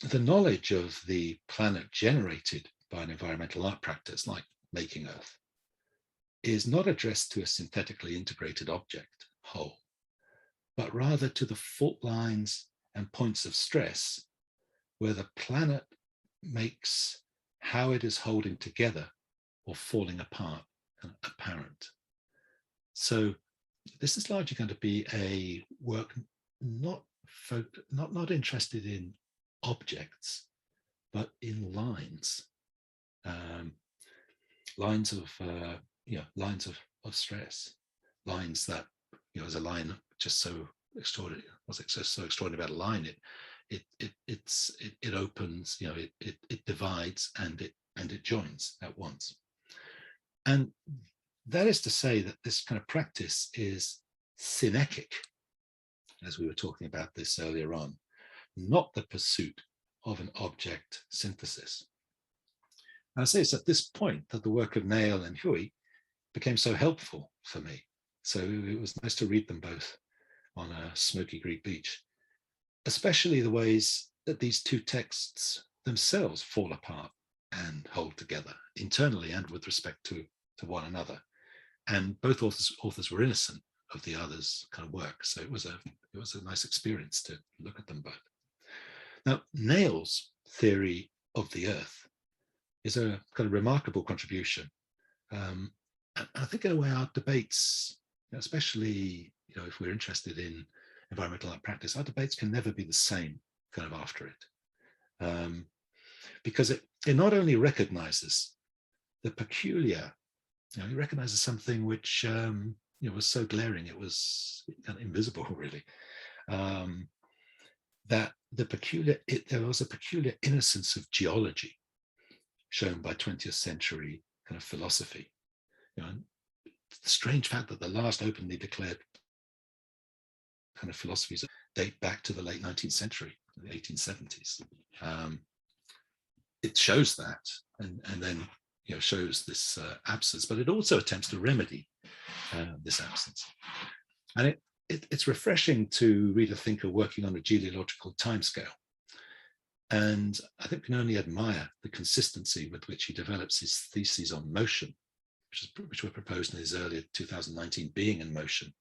the knowledge of the planet generated by an environmental art practice like making Earth is not addressed to a synthetically integrated object whole, but rather to the fault lines and points of stress where the planet makes how it is holding together or falling apart apparent. So this is largely going to be a work not interested in objects, but in lines, lines of stress, lines that as a line just so extraordinary. What's so extraordinary about a line? It opens, it divides and it joins at once. And that is to say that this kind of practice is synechic, as we were talking about this earlier on, not the pursuit of an object synthesis. And I say it's at this point that the work of Nail and Hui became so helpful for me. So it was nice to read them both on a smoky Greek beach, especially the ways that these two texts themselves fall apart and hold together internally and with respect to one another. And both authors were innocent of the other's kind of work. So it was a nice experience to look at them both. Now, Nail's theory of the earth is a kind of remarkable contribution. And I think in a way our debates, especially if we're interested in environmental art practice, our debates can never be the same kind of after it. Because it not only recognizes the peculiar, it recognizes something which was so glaring, it was kind of invisible really, that there was a peculiar innocence of geology shown by 20th century kind of philosophy. The strange fact that the last openly declared kind of philosophies date back to the late 19th century, the 1870s. It shows that, and then shows this absence, but it also attempts to remedy this absence. And it's refreshing to read a thinker working on a geological timescale. And I think we can only admire the consistency with which he develops his theses on motion, which were proposed in his earlier 2019 Being in Motion,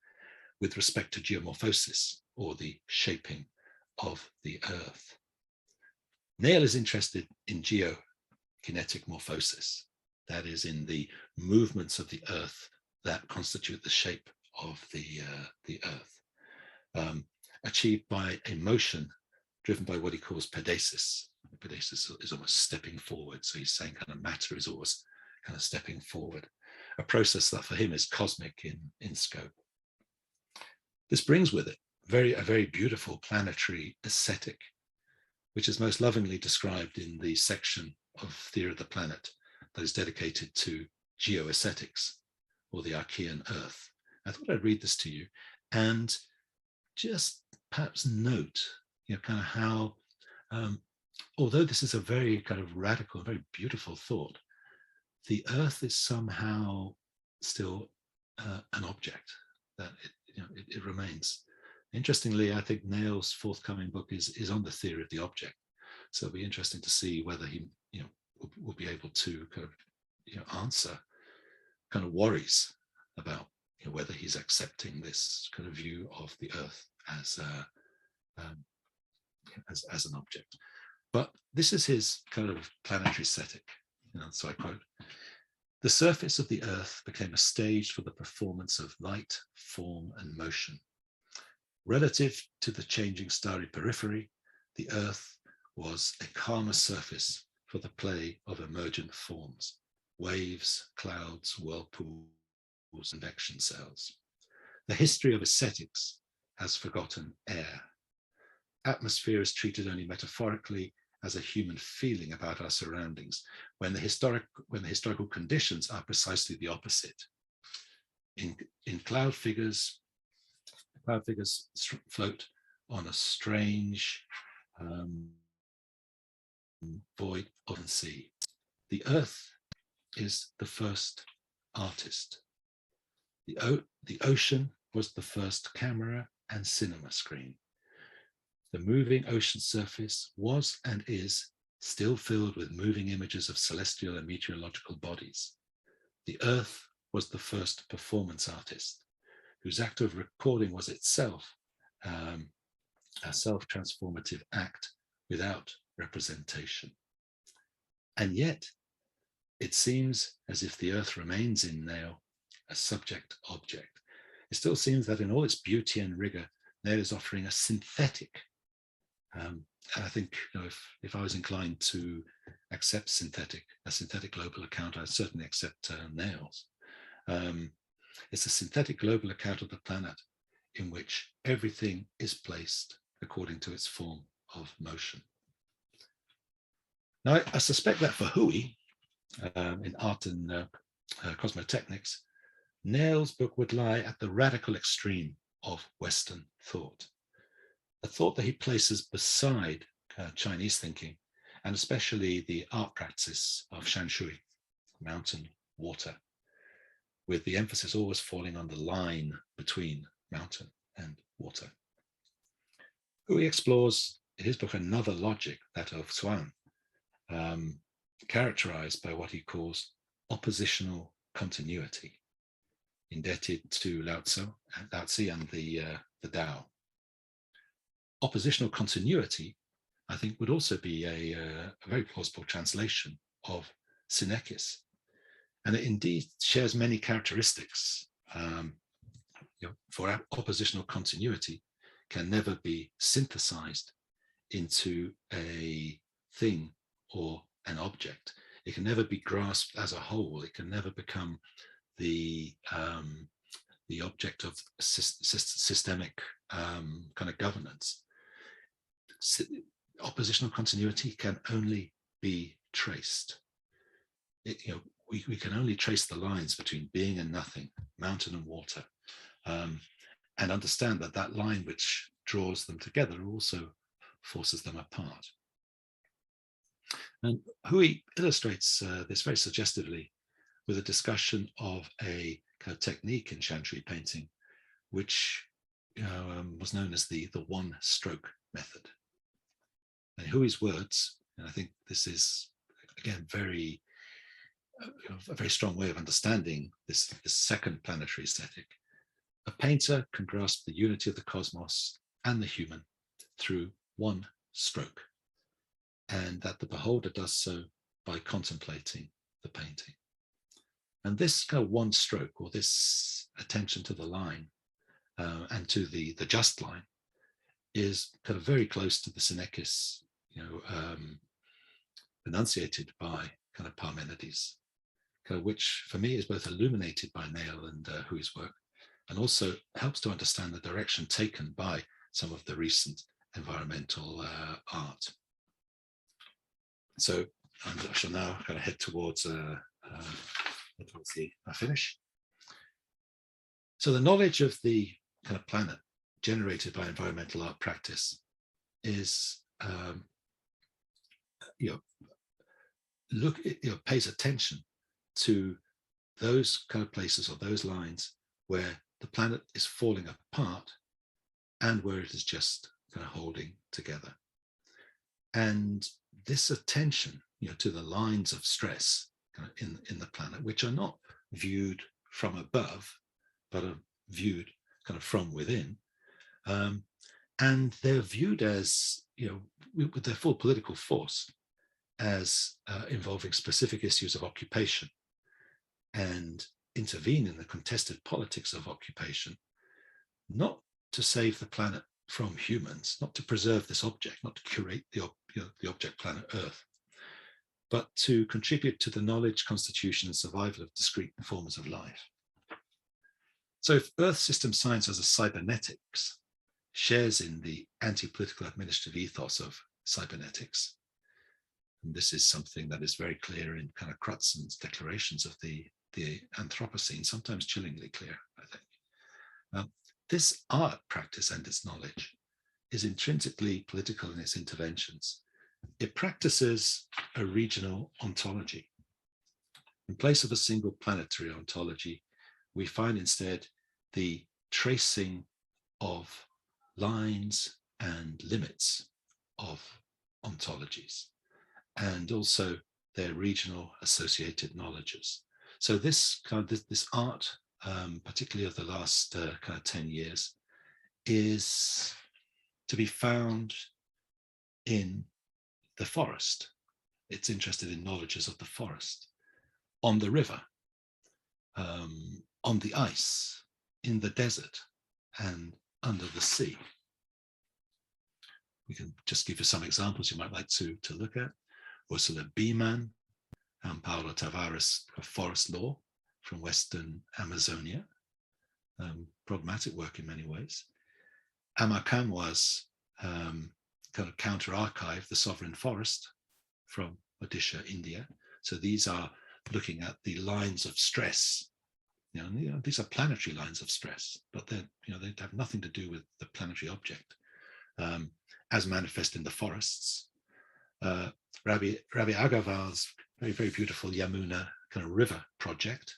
with respect to geomorphosis, or the shaping of the earth. Nail is interested in geokinetic morphosis, that is, in the movements of the earth that constitute the shape of the earth, achieved by a motion driven by what he calls pedesis. Pedesis is almost stepping forward. So he's saying kind of matter is always kind of stepping forward, a process that for him is cosmic in scope. This brings with it a very beautiful planetary aesthetic, which is most lovingly described in the section of Theory of the Planet that is dedicated to geoaesthetics, or the Archean Earth. I thought I'd read this to you and just perhaps note, kind of how, although this is a very kind of radical, very beautiful thought, the Earth is somehow still an object, that it remains. Interestingly, I think Nail's forthcoming book is on the theory of the object. So it'll be interesting to see whether he, will be able to kind of, answer kind of worries about whether he's accepting this kind of view of the Earth as an object. But this is his kind of planetary aesthetic. So I quote: The surface of the earth became a stage for the performance of light, form, and motion. Relative to the changing starry periphery, the earth was a calmer surface for the play of emergent forms, waves, clouds, whirlpools, and action cells. The history of aesthetics has forgotten air. Atmosphere is treated only metaphorically as a human feeling about our surroundings, when the historical conditions are precisely the opposite. In cloud figures float on a strange void of the sea. The earth is the first artist. The ocean was the first camera and cinema screen. The moving ocean surface was and is still filled with moving images of celestial and meteorological bodies. The earth was the first performance artist, whose act of recording was itself a self-transformative act without representation. And yet, it seems as if the earth remains in now a subject object. It still seems that in all its beauty and rigor, there is offering a synthetic. And I think, if I was inclined to accept a synthetic global account, I'd certainly accept nails. It's a synthetic global account of the planet in which everything is placed according to its form of motion. Now, I suspect that for Hui, in art and cosmotechnics, Nail's book would lie at the radical extreme of Western thought, a thought that he places beside Chinese thinking, and especially the art practice of Shanshui, mountain, water, with the emphasis always falling on the line between mountain and water. Hui explores in his book another logic, that of Zhuang, characterized by what he calls oppositional continuity, indebted to Lao Tzu and the Tao. Oppositional continuity, I think, would also be a very plausible translation of synechis, and it indeed shares many characteristics. For oppositional continuity can never be synthesized into a thing or an object. It can never be grasped as a whole. It can never become the object of systemic kind of governance. Oppositional continuity can only be traced. We can only trace the lines between being and nothing, mountain and water, and understand that that line which draws them together also forces them apart. And Hui illustrates this very suggestively with a discussion of a kind of technique in Shanshui painting, which was known as the one-stroke method. In Hui's words, and I think this is, again, a very strong way of understanding this second planetary aesthetic. A painter can grasp the unity of the cosmos and the human through one stroke, and that the beholder does so by contemplating the painting. And this kind of one stroke, or this attention to the line and to the just line, is kind of very close to the synechis, enunciated by kind of Parmenides, kind of which for me is both illuminated by Nail and Hui's work, and also helps to understand the direction taken by some of the recent environmental art. So I shall now kind of head towards the finish. So the knowledge of the kind of planet generated by environmental art practice is, pays attention to those kind of places or those lines where the planet is falling apart and where it is just kind of holding together. And this attention, to the lines of stress kind of in the planet, which are not viewed from above, but are viewed kind of from within, and they're viewed as, with their full political force, as involving specific issues of occupation, and intervene in the contested politics of occupation, not to save the planet from humans, not to preserve this object, not to curate the object planet Earth, but to contribute to the knowledge, constitution, and survival of discrete forms of life. So if Earth system science as a cybernetics shares in the anti-political administrative ethos of cybernetics, and this is something that is very clear in kind of Crutzen declarations of the Anthropocene, sometimes chillingly clear, I think. This art practice and its knowledge is intrinsically political in its interventions. It practices a regional ontology. In place of a single planetary ontology, we find instead the tracing of lines and limits of ontologies, and also their regional associated knowledges. So this art, particularly of the last kind of 10 years, is to be found in the forest. It's interested in knowledges of the forest, on the river, on the ice, in the desert, and under the sea. We can just give you some examples you might like to look at. Ursula Beeman and Paulo Tavares of Forest Law from Western Amazonia. Problematic work in many ways. Amakamwa's kind of counter archive, The Sovereign Forest from Odisha, India. So these are looking at the lines of stress. These are planetary lines of stress, but they have nothing to do with the planetary object, as manifest in the forests. Rabi Agarwal's very, very beautiful Yamuna kind of river project,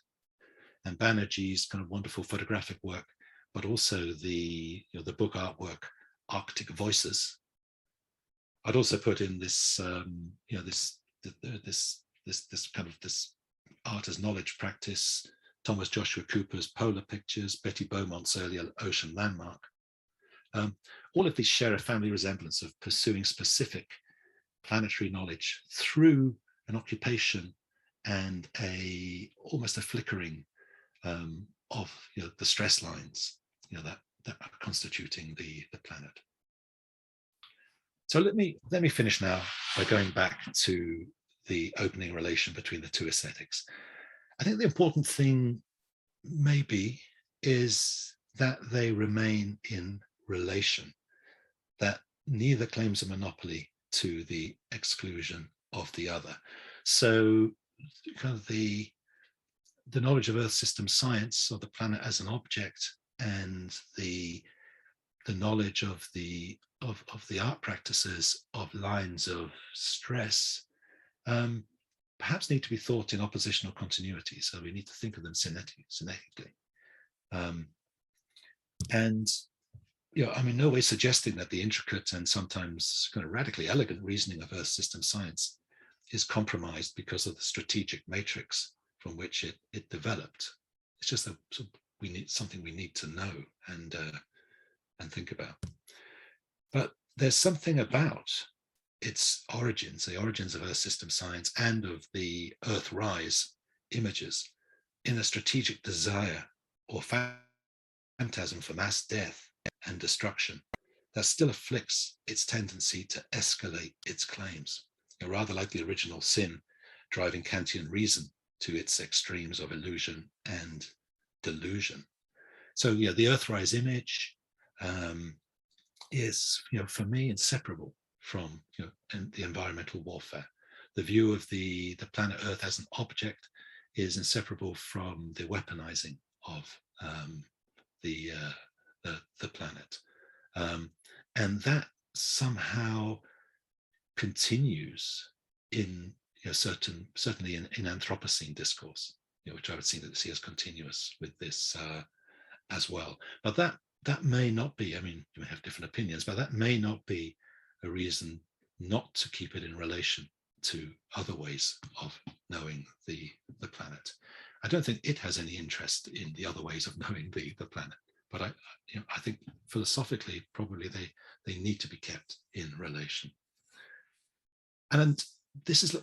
and Banerjee's kind of wonderful photographic work, but also the book artwork Arctic Voices. I'd also put in this this kind of this art as knowledge practice, Thomas Joshua Cooper's Polar Pictures, Betty Beaumont's earlier Ocean Landmark. All of these share a family resemblance of pursuing specific planetary knowledge through an occupation and almost a flickering of the stress lines that are constituting the planet. So let me finish now by going back to the opening relation between the two aesthetics. I think the important thing maybe is that they remain in relation, that neither claims a monopoly to the exclusion of the other. So kind of the knowledge of Earth system science, or the planet as an object, and the knowledge of the art practices of lines of stress perhaps need to be thought in oppositional continuity. So we need to think of them synetically. And no way suggesting that the intricate and sometimes kind of radically elegant reasoning of Earth system science is compromised because of the strategic matrix from which it developed. It's just that we need something we need to know and think about. But there's something about its origins, the origins of Earth system science and of the Earthrise images, in a strategic desire or phantasm for mass death and destruction that still afflicts its tendency to escalate its claims, rather like the original sin driving Kantian reason to its extremes of illusion and delusion. So the Earthrise image is, for me, inseparable from the environmental warfare. The view of the planet Earth as an object is inseparable from the weaponizing of the planet, and that somehow continues in certainly in Anthropocene discourse, which I would see as continuous with this as well. But that may not be. I mean, you may have different opinions, but that may not be a reason not to keep it in relation to other ways of knowing the planet. I don't think it has any interest in the other ways of knowing the planet, but I think philosophically probably they need to be kept in relation. And this is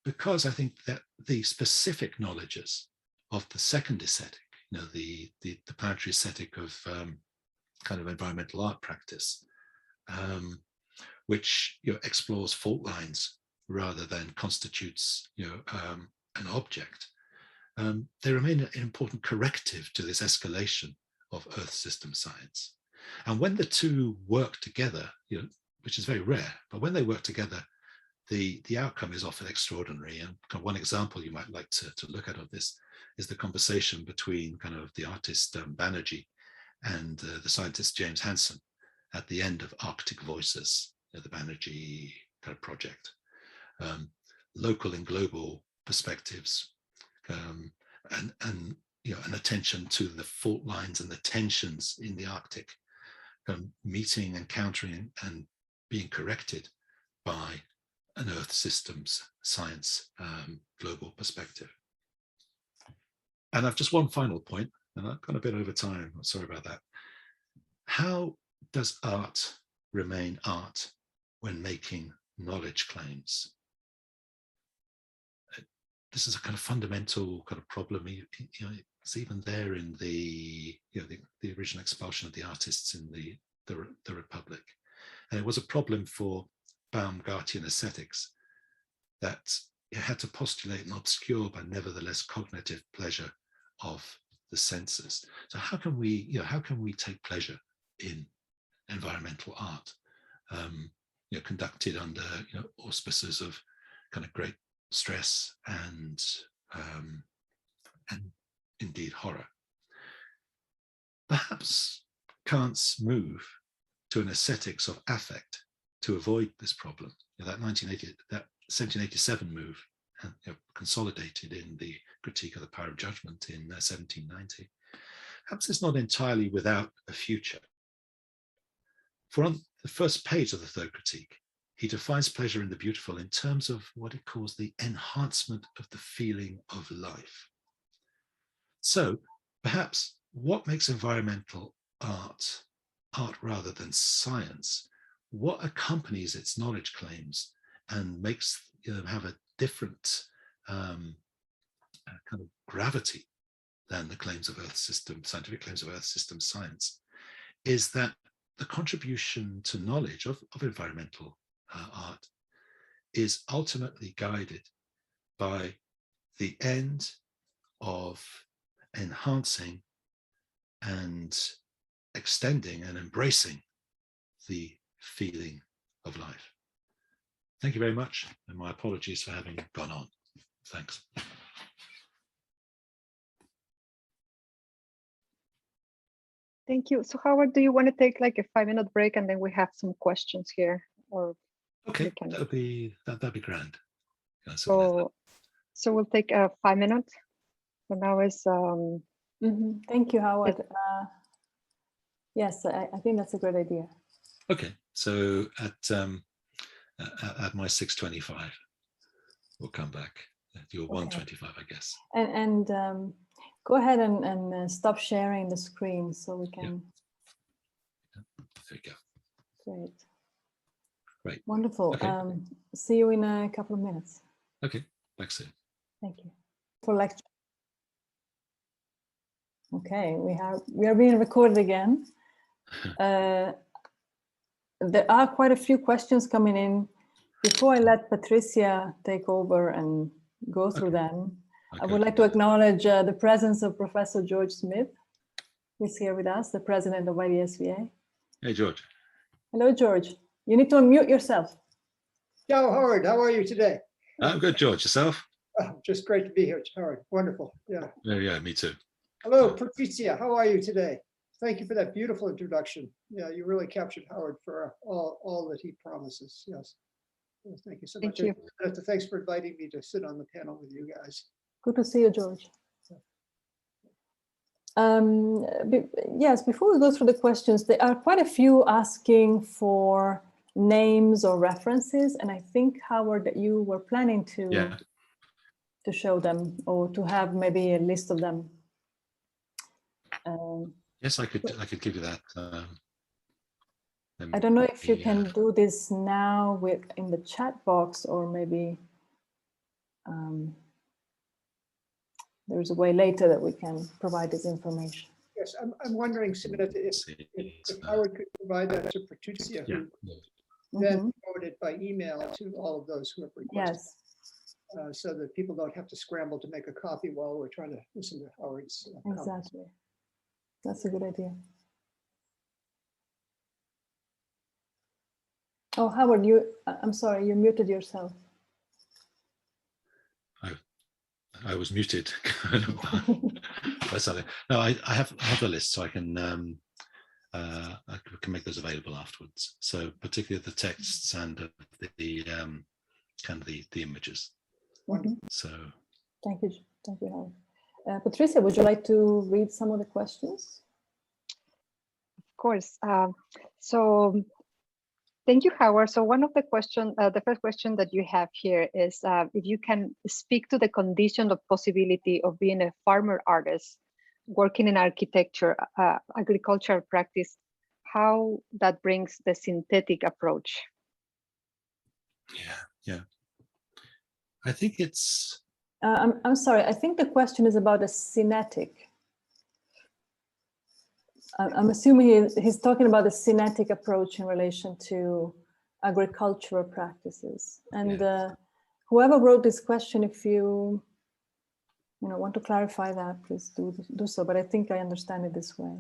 because I think that the specific knowledges of the second aesthetic, the planetary aesthetic of kind of environmental art practice, which explores fault lines rather than constitutes an object. They remain an important corrective to this escalation of Earth system science. And when the two work together, which is very rare, but when they work together, the outcome is often extraordinary. And one example you might like to look at of this is the conversation between kind of the artist Banerjee and the scientist James Hansen at the end of Arctic Voices, the Banerjee kind of project. Local and global perspectives, and an attention to the fault lines and the tensions in the Arctic, meeting, encountering, and being corrected by an Earth systems science global perspective. And I've just one final point, and I've gone a bit over time. I'm sorry about that. How does art remain art when making knowledge claims? This is a kind of fundamental kind of problem. It's even there in the original expulsion of the artists in the Republic, and it was a problem for Baumgartian aesthetics that it had to postulate an obscure but nevertheless cognitive pleasure of the senses. So how can we take pleasure in environmental art, conducted under auspices of kind of great stress and indeed horror? Perhaps Kant's move to an aesthetics of affect to avoid this problem, that 1787 move, consolidated in the Critique of the Power of Judgment in 1790, perhaps it's not entirely without a future. For on the first page of the third critique, he defines pleasure in the beautiful in terms of what he calls the enhancement of the feeling of life. So perhaps what makes environmental art rather than science, what accompanies its knowledge claims and makes them have a different kind of gravity than the claims of Earth system, scientific claims of Earth system science, is that the contribution to knowledge of environmental art is ultimately guided by the end of enhancing and extending and embracing the feeling of life. Thank you very much, and my apologies for having gone on. Thanks. Thank you. So Howard, do you want to take like a 5-minute break and then we have some questions here? Or okay, that'd be grand. So we'll take 5 minutes. So now is Thank you, Howard. Yes, I think that's a great idea. Okay, so at my 6:25, we'll come back at your 1:25, I guess. And go ahead and stop sharing the screen so we can. Yeah. There you go. Great. Great. Wonderful. Okay. See you in a couple of minutes. Okay, back soon. Thank you for lecture. Okay, we are being recorded again. There are quite a few questions coming in. Before I let Patricia take over and go through them, I would like to acknowledge the presence of Professor George Smith, who's here with us, the president of IDSVA. Hey, George. Hello, George. You need to unmute yourself. Ciao, Howard. How are you today? I'm good, George. Yourself? Oh, just great to be here, Howard. Wonderful. Yeah. Yeah, me too. Hello, Patricia. How are you today? Thank you for that beautiful introduction. Yeah, you really captured Howard for all that he promises. Yes. Well, thank you so much. Thank you. Thanks for inviting me to sit on the panel with you guys. Good to see you, George. Yes, before we go through the questions, there are quite a few asking for names or references, and I think, Howard, that you were planning to show them or to have maybe a list of them. Yes, I could give you that. I don't know if you can do this now in the chat box, or maybe there's a way later that we can provide this information. Yes, I'm wondering, Samantha, if Howard could provide that to Patrizia, who then forward it by email to all of those who have requested. Yes. So that people don't have to scramble to make a copy while we're trying to listen to Howard's comments. Exactly. That's a good idea. Oh, Howard, I'm sorry, you muted yourself. I was muted. By something. No, I have the list, so I can make those available afterwards. So particularly the texts and the kind of the images. So thank you, Howard. Patrizia, would you like to read some of the questions? Of course. So thank you, Howard. So one of the questions, the first question that you have here is if you can speak to the condition of possibility of being a farmer artist working in architecture, agricultural practice, how that brings the synthetic approach. Yeah. I think it's. I'm sorry. I think the question is about a synetic. I'm assuming he's talking about the synetic approach in relation to agricultural practices. And whoever wrote this question, if you want to clarify that, please do so. But I think I understand it this way.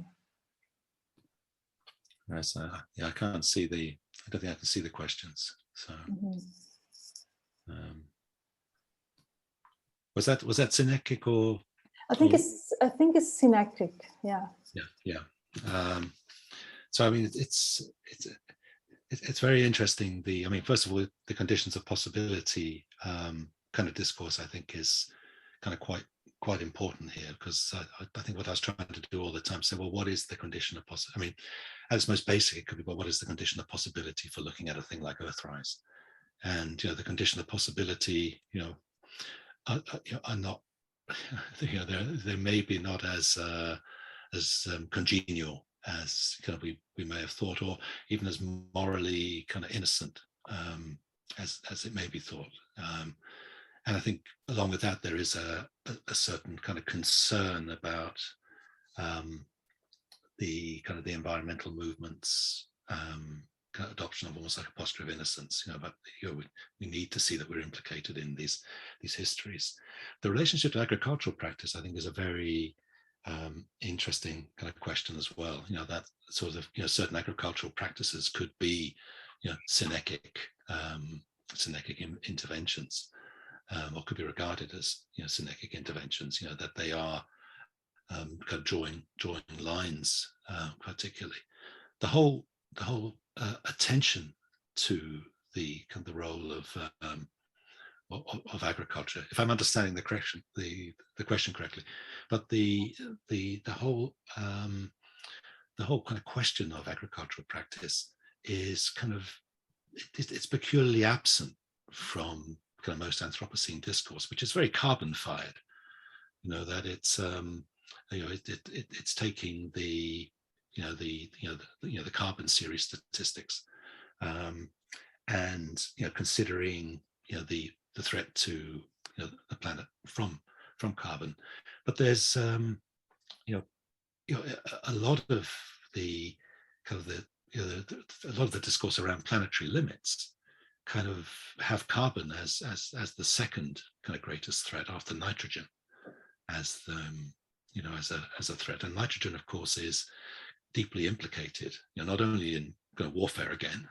Yes, I can't see I don't think I can see the questions. So. Was that synectic or? I think it's synectic. Yeah. So I mean, it's very interesting. First of all, the conditions of possibility kind of discourse, I think, is kind of quite important here, because I think what I was trying to do all the time, say, well, what is the condition of possibility? I mean, at its most basic, it could be, well, what is the condition of possibility for looking at a thing like Earthrise? And the condition of possibility, are not, they may be not as congenial as kind of we may have thought, or even as morally kind of innocent as it may be thought. And I think along with that, there is a certain kind of concern about the kind of the environmental movements, kind of adoption of almost like a posture of innocence, but we need to see that we're implicated in these histories. The relationship to agricultural practice, I think, is a very interesting kind of question as well. That sort of certain agricultural practices could be synechik interventions, or could be regarded as synechik interventions. That they are kind of drawing lines, particularly the whole attention to the role of agriculture, if I'm understanding the question correctly, but the whole kind of question of agricultural practice is kind of it's peculiarly absent from kind of most Anthropocene discourse, which is very carbon fired. That it's it's taking the carbon series statistics, and considering the threat to the planet from carbon. But there's a lot of the kind of a lot of the discourse around planetary limits kind of have carbon as the second kind of greatest threat after nitrogen, as a threat. And nitrogen, of course, is deeply implicated, not only in warfare again,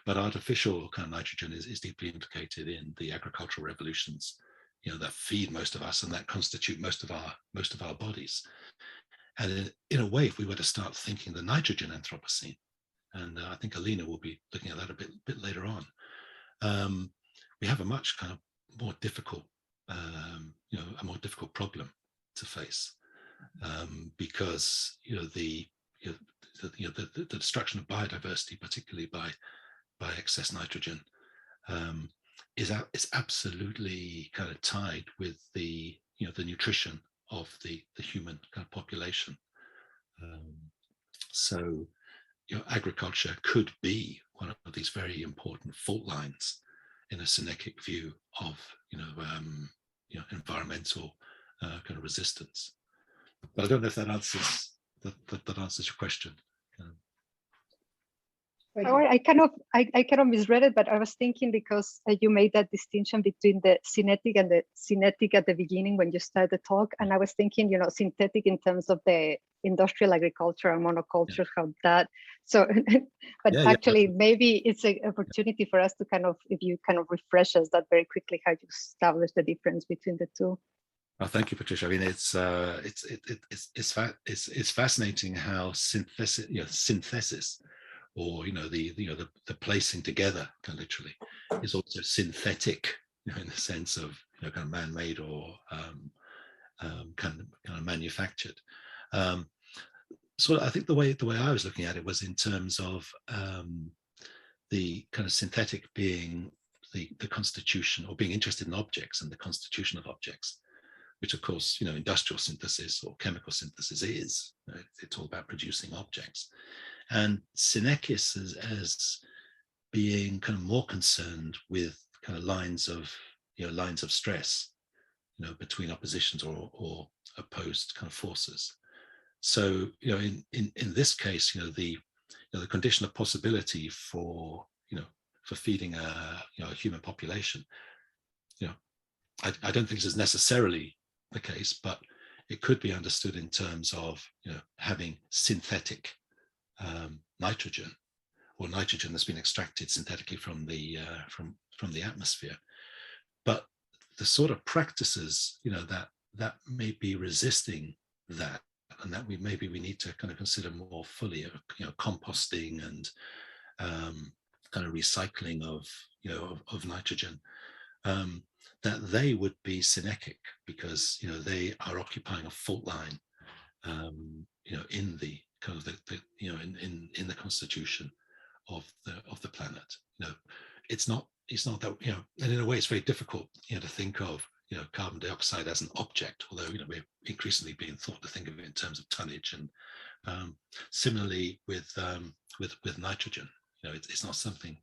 but artificial kind of nitrogen is deeply implicated in the agricultural revolutions, that feed most of us and that constitute most of our bodies. And in a way, if we were to start thinking the nitrogen Anthropocene, and I think Alina will be looking at that a bit later on, we have a much kind of more difficult, a more difficult problem to face, because the destruction of biodiversity, particularly by excess nitrogen, is absolutely kind of tied with the nutrition of the human kind of population. So agriculture could be one of these very important fault lines in a synechik view of environmental kind of resistance. But I don't know if that answers that answers your question. Thank Or you. I kind of misread it, but I was thinking because you made that distinction between the synetic and the synetic at the beginning when you started the talk, and I was thinking, synthetic in terms of the industrial agriculture and monoculture, how that. So, but actually, maybe it's an opportunity for us to kind of, if you kind of refresh us that very quickly, how you establish the difference between the two. Oh, thank you, Patricia. I mean, it's fascinating how synthesis, or the placing together, kind of literally, is also synthetic, in the sense of kind of man-made or kind of manufactured. So I think the way I was looking at it was in terms of the kind of synthetic being the constitution, or being interested in objects and the constitution of objects, which of course industrial synthesis or chemical synthesis is. It's all about producing objects. And synechis as being kind of more concerned with kind of lines of stress, between oppositions or opposed kind of forces. So in this case, the condition of possibility for feeding a human population, I don't think this is necessarily the case, but it could be understood in terms of having synthetic nitrogen, or nitrogen that's been extracted synthetically from the atmosphere. But the sort of practices that may be resisting that, and that we need to kind of consider more fully, composting and kind of recycling of nitrogen, that they would be synechic, because they are occupying a fault line in the kind of the in the constitution of the planet. It's not that, and in a way it's very difficult to think of carbon dioxide as an object, although we're increasingly being thought to think of it in terms of tonnage. And similarly with nitrogen, it's not something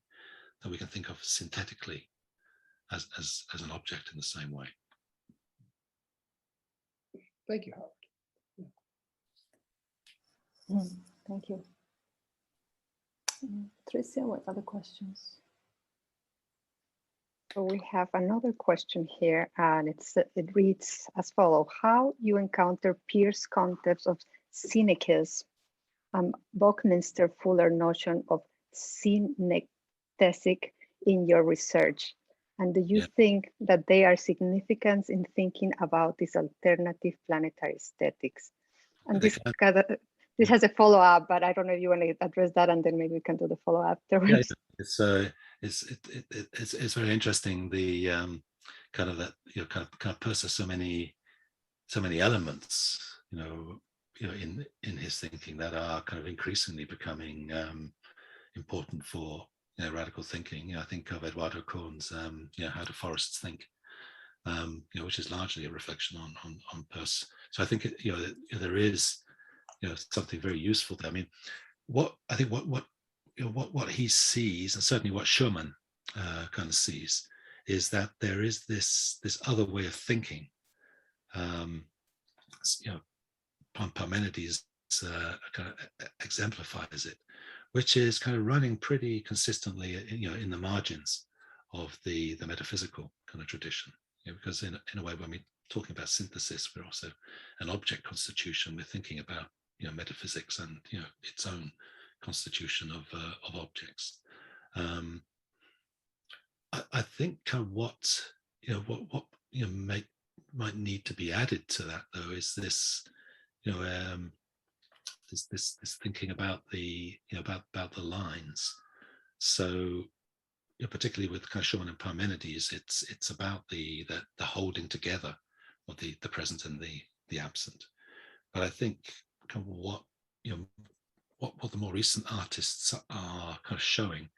that we can think of synthetically as an object in the same way. Thank you, Howard. Thank you. Tricia, what other questions? So we have another question here, and it reads as follows: how you encounter Peirce's concepts of synechis and Buckminster Fuller notion of synectesic in your research? And do you think that they are significant in thinking about this alternative planetary aesthetics? And this has a follow-up, but I don't know if you want to address that, and then maybe we can do the follow-up afterwards. It's very interesting, the kind of that kind of Peirce has so many elements in his thinking that are kind of increasingly becoming important for radical thinking. I think of Eduardo Korn's How Do Forests Think, which is largely a reflection on Peirce. So I think there is something very useful there. I mean, what he sees, and certainly what Schumann kind of sees, is that there is this other way of thinking. Parmenides kind of exemplifies it, which is kind of running pretty consistently, in the margins of the metaphysical kind of tradition. Because in a way, when we're talking about synthesis, we're also an object constitution. We're thinking about metaphysics and its own constitution of objects. I think what might need to be added to that, though, is this this thinking about the about the lines. So particularly with kind of Schumann and Parmenides, it's about the holding together of the present and the absent. But I think kind of what the more recent artists are kind of showing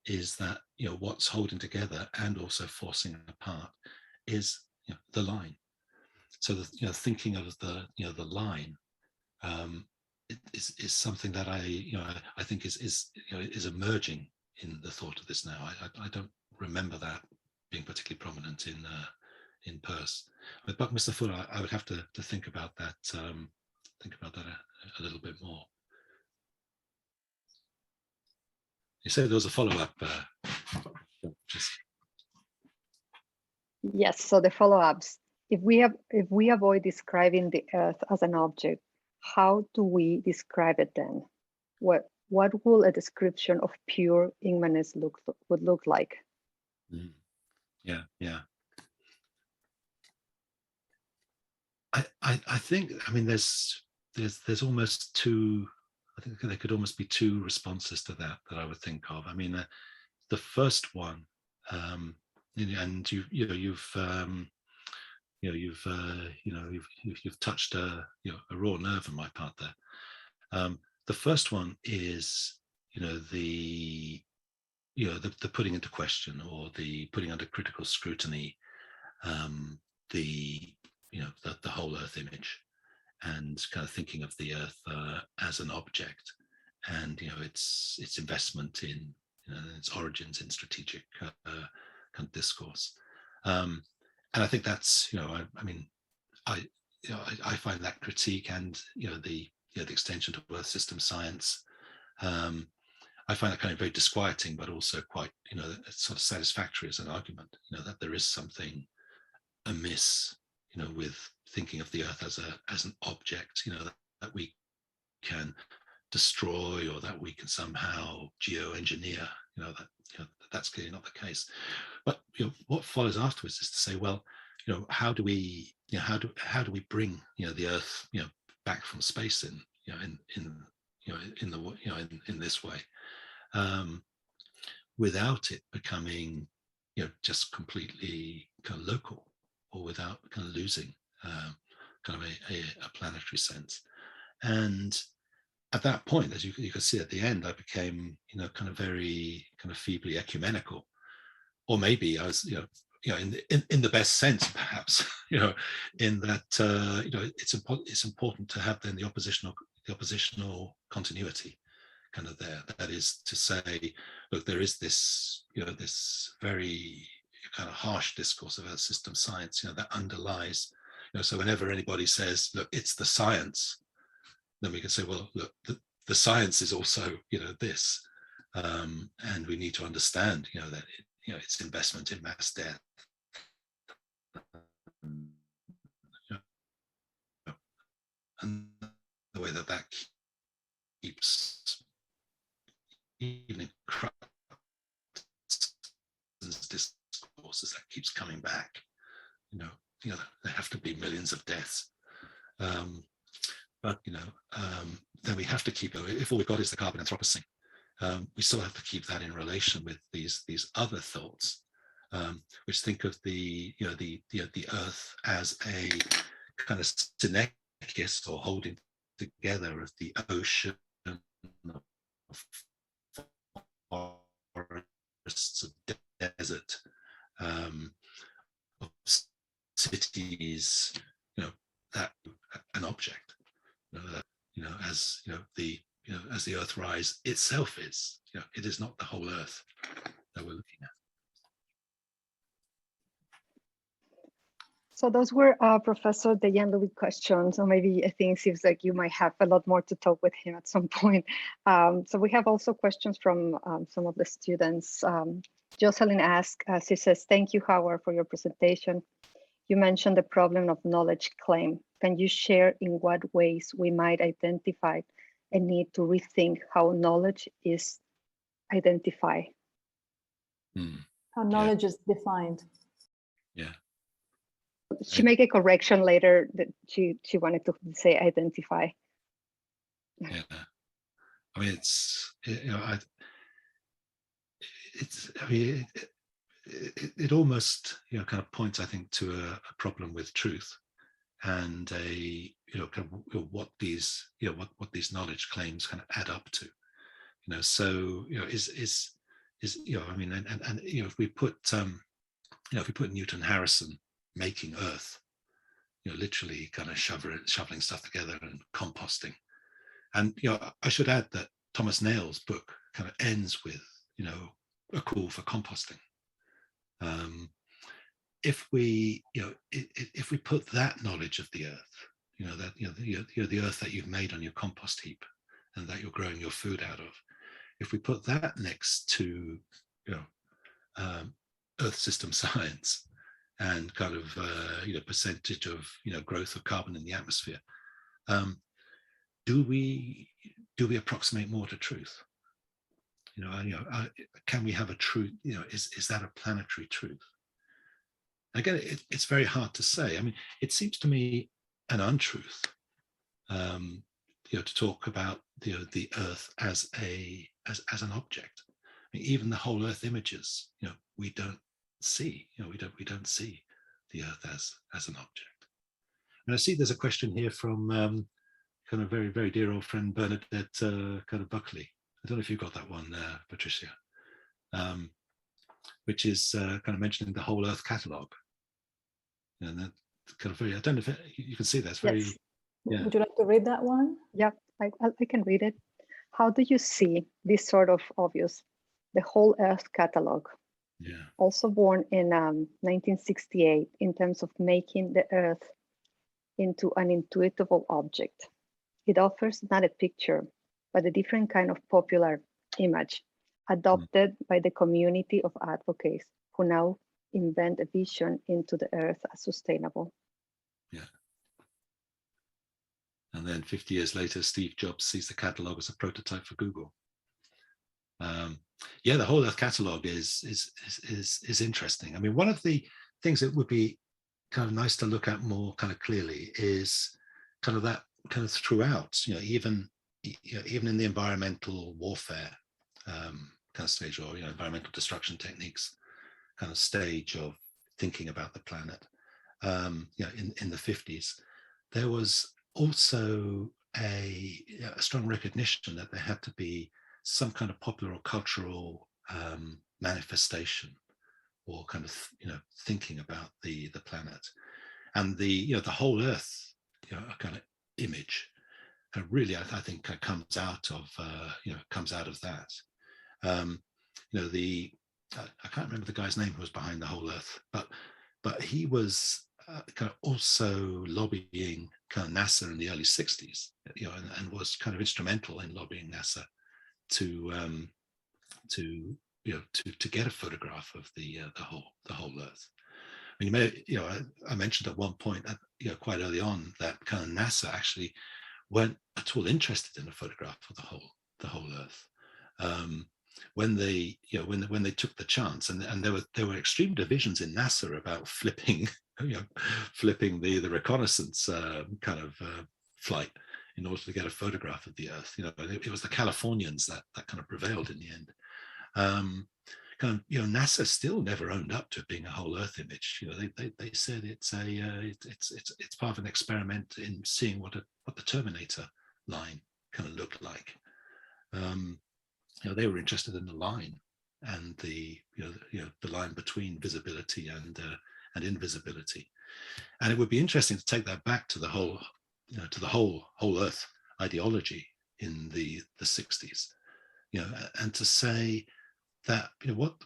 is that what's holding together and also forcing apart is the line. So thinking of the line is something that I think is emerging in the thought of this now. I don't remember that being particularly prominent in purse. With Buckminster Fuller, I would have to think about that. Think about that a little bit more. You said there was a follow-up. Yes. So the follow-ups. If we avoid describing the Earth as an object, how do we describe it then? What will a description of pure immanence would look like? Mm. Yeah. I think, I mean, there's almost two. I think there could almost be two responses to that I would think of. I mean, the first one, and you've touched a raw nerve on my part there. The first one is the putting into question, or the putting under critical scrutiny, the whole Earth image, and kind of thinking of the Earth as an object, and its investment in its origins in strategic kind of discourse, and I think that's I find that critique and the extension to Earth system science, I find that kind of very disquieting, but also quite it's sort of satisfactory as an argument, that there is something amiss with thinking of the Earth as an object, that we can destroy, or that we can somehow geoengineer. That's clearly not the case. But what follows afterwards is to say, well, how do we bring the Earth back from space in this way, without it becoming just completely kind of local, or without kind of losing kind of a planetary sense. And at that point, as you can see at the end, I became kind of very kind of feebly ecumenical, or maybe I was in the best sense, perhaps, in that it's important to have then the oppositional continuity kind of there. That is to say, look, there is this this very kind of harsh discourse of Earth system science that underlies, so whenever anybody says, look, it's the science, then we can say, well, look, the science is also this, and we need to understand that its investment in mass death, and the way that keeps, even in discourses, that keeps coming back. There have to be millions of deaths, but then we have to keep it. If all we've got is the carbon Anthropocene, we still have to keep that in relation with these other thoughts, which think of the Earth as a kind of synechis, or holding together of the ocean, of forests, of desert, of cities, that an object, as as the Earthrise itself is. It is not the whole Earth that we're looking at. So those were Professor de Jan-Louis questions, or maybe I think it seems like you might have a lot more to talk with him at some point. So we have also questions from some of the students. Jocelyn asked, she says, thank you, Howard, for your presentation. You mentioned the problem of knowledge claim. Can you share in what ways we might identify a need to rethink how knowledge is identified? How knowledge is defined. Yeah. She made a correction later that she wanted to say identify. Yeah. I mean, it almost kind of points, I think, to a problem with truth, and kind of what these knowledge claims kind of add up to. So is I mean, and if we put Newton Harrison making Earth, literally kind of shoveling stuff together and composting, and I should add that Thomas Nail's book kind of ends with a call for composting. if we, if we put that knowledge of the earth, the earth that you've made on your compost heap and that you're growing your food out of, if we put that next to, Earth system science and kind of, percentage of, growth of carbon in the atmosphere, do we approximate more to truth? Can we have a truth? Is that a planetary truth? Again, it's very hard to say. I mean, it seems to me an untruth, to talk about the Earth as an object. I mean, even the whole Earth images, we don't see. We don't see the Earth as an object. And I see there's a question here from kind of very, very dear old friend Bernadette kind of Buckley. I don't know if you got that one, Patricia, which is kind of mentioning the whole Earth catalogue. And that kind of very, I don't know if you can see that's very, Yes. Yeah. Would you like to read that one? Yeah, I can read it. How do you see this sort of obvious, the whole Earth catalogue? Yeah. Also born in 1968 in terms of making the Earth into an intuitable object. It offers not a picture, but a different kind of popular image adopted by the community of advocates who now invent a vision into the Earth as sustainable. Yeah. And then 50 years later, Steve Jobs sees the catalog as a prototype for Google. The whole Earth catalog is interesting. I mean, one of the things that would be kind of nice to look at more kind of clearly is kind of that kind of throughout, even in the environmental warfare kind of stage, or environmental destruction techniques kind of stage of thinking about the planet. In the 50s, there was also a strong recognition that there had to be some kind of popular or cultural manifestation or kind of thinking about the planet, and the whole Earth kind of image really I think comes out of that. I can't remember the guy's name who was behind the whole Earth, but he was kind of also lobbying kind of NASA in the early 60s, and was kind of instrumental in lobbying NASA to get a photograph of the whole Earth. I mean, I mentioned at one point, quite early on, that kind of NASA actually weren't at all interested in a photograph of the whole Earth. When they took the chance, and there were extreme divisions in NASA about flipping the reconnaissance kind of flight in order to get a photograph of the Earth. It was the Californians that kind of prevailed in the end. NASA still never owned up to it being a whole Earth image. They said it's part of an experiment in seeing what the Terminator line kind of looked like. They were interested in the line and the line between visibility and invisibility. And it would be interesting to take that back to the whole whole Earth ideology in the 60s, and to say that what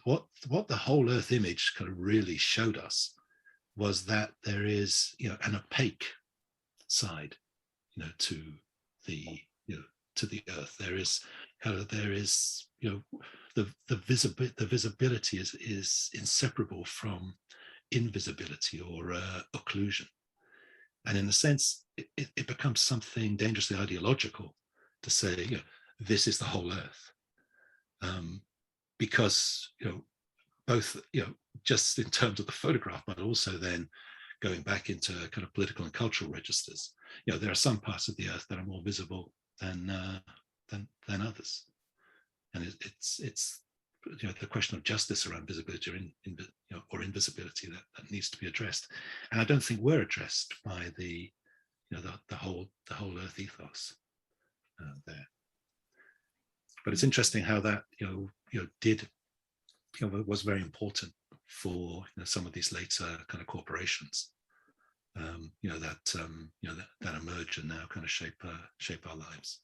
the whole Earth image kind of really showed us was that there is an opaque side to the Earth. There is the visibility is inseparable from invisibility or occlusion, and in a sense it becomes something dangerously ideological to say this is the whole Earth, because both just in terms of the photograph, but also then going back into kind of political and cultural registers, there are some parts of the Earth that are more visible than others, and it's the question of justice around visibility or invisibility that needs to be addressed, and I don't think we're addressed by the whole Earth ethos there. But it's interesting how that was very important for some of these later kind of corporations that emerge and now kind of shape our lives.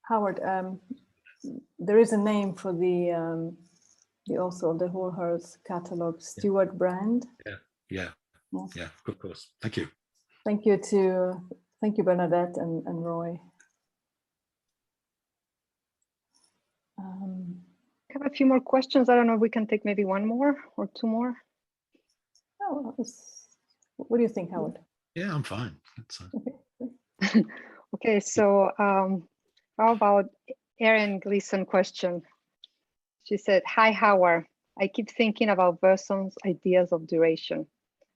Howard, there is a name for the the author of the Whole Earth Catalog, Stuart Brand. Yeah, of course. Thank you. Thank you, Bernadette and Roy. I have a few more questions. I don't know if we can take maybe one more or two more. Oh, what do you think, Howard? Yeah, I'm fine. Okay. Okay, so how about Erin Gleason question? She said, "Hi, Howard. I keep thinking about Berson's ideas of duration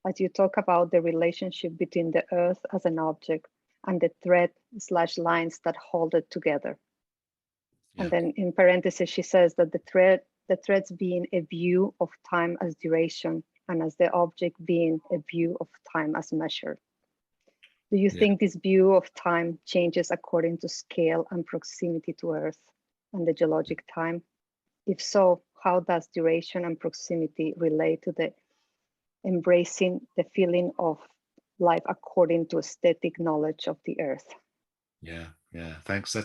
as you talk about the relationship between the Earth as an object and the thread/lines that hold it together." Yeah. And then in parentheses, she says that the threads being a view of time as duration and as the object being a view of time as measure. Do you think this view of time changes according to scale and proximity to Earth and the geologic time? If so, how does duration and proximity relate to the embracing the feeling of life according to aesthetic knowledge of the Earth? Yeah, thanks.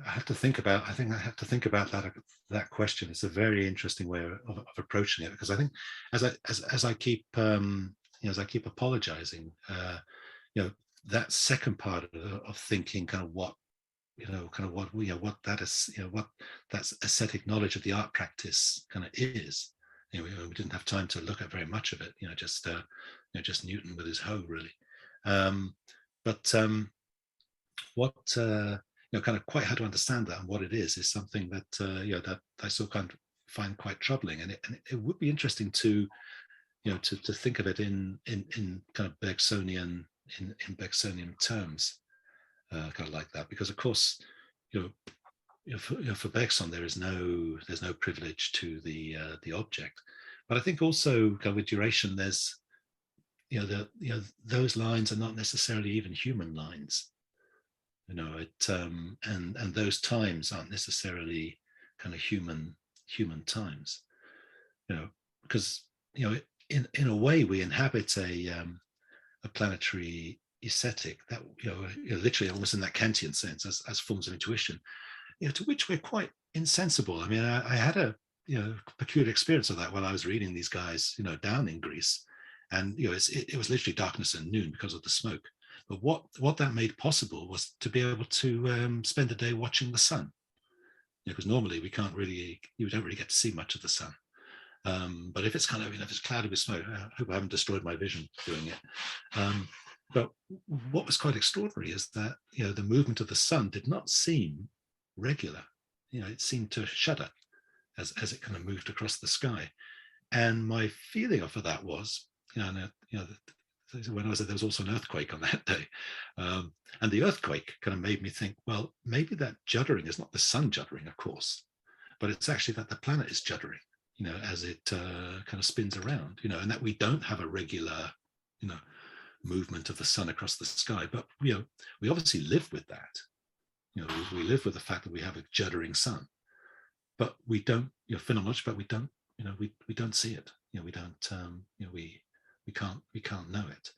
I have to think about that question. It's a very interesting way of approaching it, because I think as I keep apologizing, that second part of thinking kind of what that is, what that aesthetic knowledge of the art practice kind of is. We didn't have time to look at very much of it, just Newton with his hoe, really. What kind of quite how to understand that and what it is something that that I still kind of find quite troubling, and it would be interesting to to think of it in kind of Bergsonian in Bergsonian terms, kind of like that, because of course for Bergson there's no privilege to the object, but I think also kind of with duration there's those lines are not necessarily even human lines. And those times aren't necessarily kind of human times, because in a way we inhabit a planetary aesthetic that literally almost in that Kantian sense as forms of intuition, to which we're quite insensible. I mean, I had a peculiar experience of that when I was reading these guys down in Greece, and it was literally darkness and noon because of the smoke. But what that made possible was to be able to spend a day watching the sun, because normally you don't really get to see much of the sun. But if it's kind of if it's clouded with smoke, I hope I haven't destroyed my vision doing it. But what was quite extraordinary is that the movement of the sun did not seem regular. It seemed to shudder as it kind of moved across the sky. And my feeling for that was, when I was there was also an earthquake on that day, and the earthquake kind of made me think, well, maybe that juddering is not the sun juddering, of course, but it's actually that the planet is juddering, as it kind of spins around, and that we don't have a regular, movement of the sun across the sky. But we obviously live with that. We live with the fact that we have a juddering sun, but we don't, phenomenology, but we don't, we don't see it. We don't, we can't know it.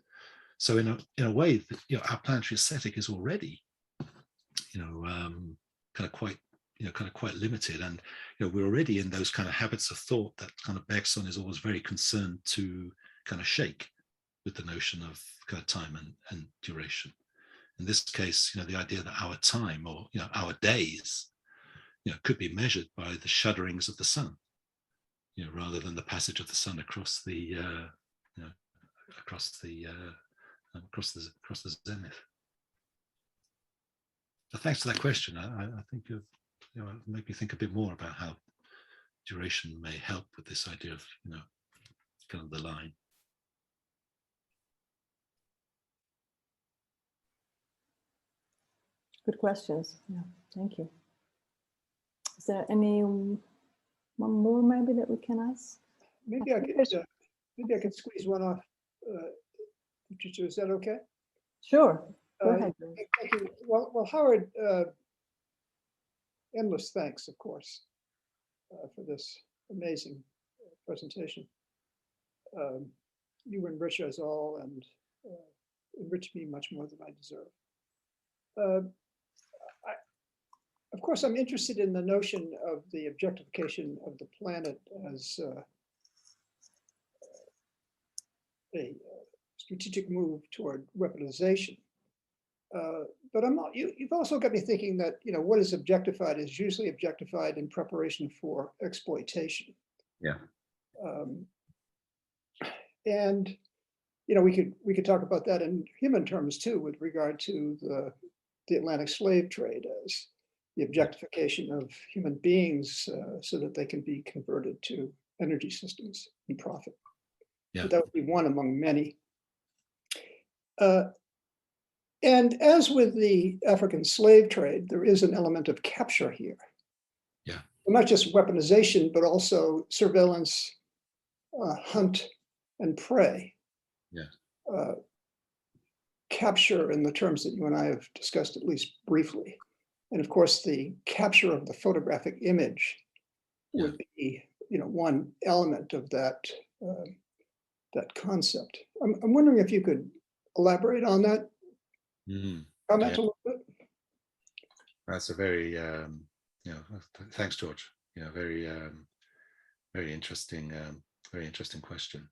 So in a way, our planetary aesthetic is already, kind of quite limited, and we're already in those kind of habits of thought that kind of Bergson is always very concerned to kind of shake with the notion of kind of time and duration. In this case, the idea that our time or our days, could be measured by the shudderings of the sun, rather than the passage of the sun across the across the zenith. So thanks for that question. I think you've made me think a bit more about how duration may help with this idea of kind of the line. Good questions. Yeah, thank you. Is there any one more maybe that we can ask? Maybe I could squeeze one off. Is that okay? Sure. Go ahead. Thank you. Well, Howard, endless thanks, of course, for this amazing presentation. You enrich us all and enrich me much more than I deserve. of course, I'm interested in the notion of the objectification of the planet as a strategic move toward weaponization. But you've also got me thinking that, what is objectified is usually objectified in preparation for exploitation. Yeah. And we could talk about that in human terms too, with regard to the Atlantic slave trade as the objectification of human beings so that they can be converted to energy systems and profit. Yeah. But that would be one among many. And as with the African slave trade, there is an element of capture here. Yeah. Not just weaponization, but also surveillance, hunt, and prey. Yeah. Capture in the terms that you and I have discussed at least briefly. And of course, the capture of the photographic image would be, one element of that, that concept. I'm wondering if you could elaborate on that. Comment a little bit. That's a very, thanks, George. Very, very interesting question.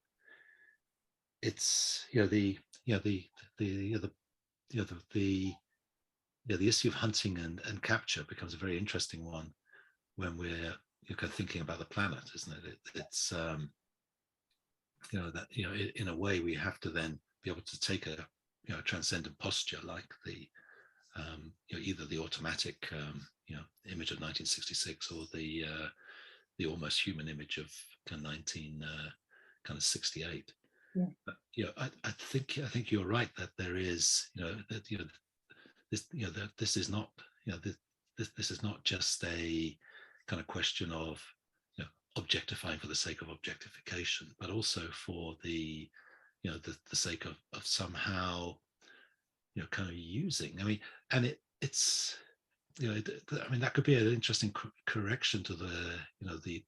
It's the issue of hunting and capture becomes a very interesting one when we're kind of thinking about the planet, isn't it? It's that in a way we have to then be able to take a transcendent posture like the either the automatic image of 1966 or the almost human image of 1968. Yeah. But, I think you're right that there is this is not this is not just a kind of question of objectifying for the sake of objectification, but also for the the sake of somehow kind of using. I mean, and it's I mean that could be an interesting correction to the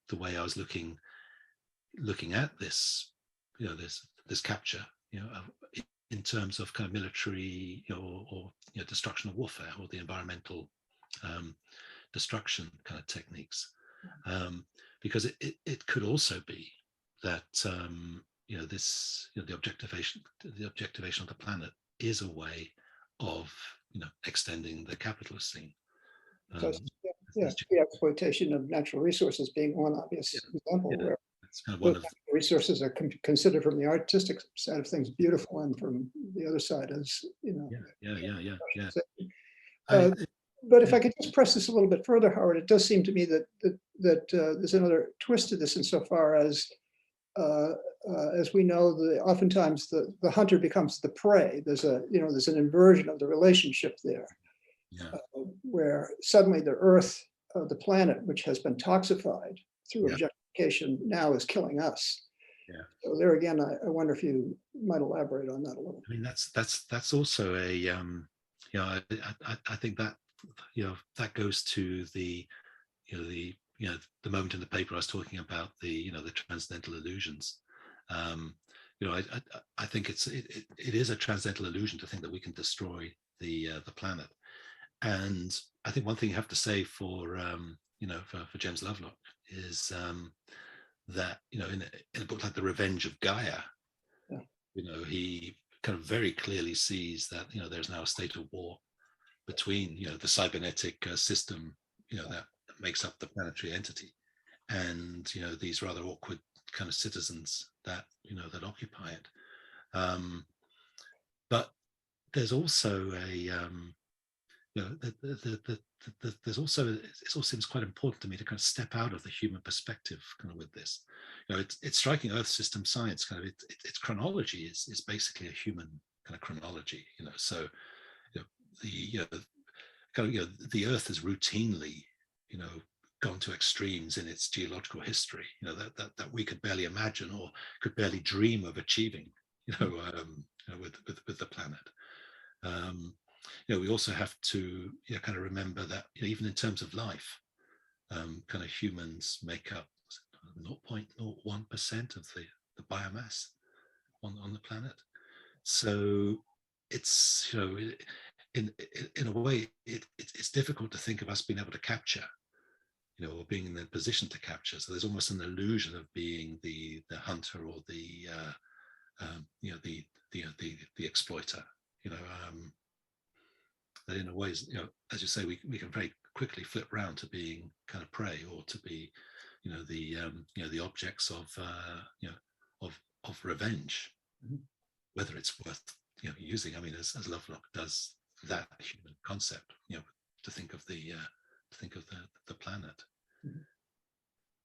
the way I was looking at this this capture in terms of kind of military or destruction of warfare or the environmental destruction kind of techniques, because it could also be that this the objectification of the planet is a way of extending the capitalist scene. The exploitation of natural resources being one obvious example where it's kind of one of resources are considered from the artistic side of things beautiful, and from the other side as but if I could just press this a little bit further, Howard, it does seem to me that there's another twist to this insofar as we know, oftentimes the hunter becomes the prey. There's an inversion of the relationship there, where suddenly the Earth, the planet, which has been toxified through objectification, now is killing us. Yeah. So there again, I wonder if you might elaborate on that a little. I mean, that's also a I think that that goes to the the moment in the paper I was talking about the the transcendental illusions. I think it is a transcendental illusion to think that we can destroy the planet. And I think one thing you have to say for for James Lovelock is that in a book like The Revenge of Gaia, he kind of very clearly sees that there's now a state of war between the cybernetic system that makes up the planetary entity and these rather awkward kind of citizens that that occupy it. But there's also a there's also, it also seems quite important to me to kind of step out of the human perspective kind of with this. It's striking Earth system science kind of its chronology is basically a human kind of chronology. So the kind of the Earth has routinely gone to extremes in its geological history that we could barely imagine or could barely dream of achieving with the planet. We also have to kind of remember that even in terms of life, kind of humans make up 0.01% of the biomass on the planet. So it's in a way it it's difficult to think of us being able to capture, or being in the position to capture. So there's almost an illusion of being the hunter or the exploiter. That in a way, as you say, we can very quickly flip round to being kind of prey, or to be, the objects of revenge, whether it's worth using. I mean, as Lovelock does that human concept, to think of the planet.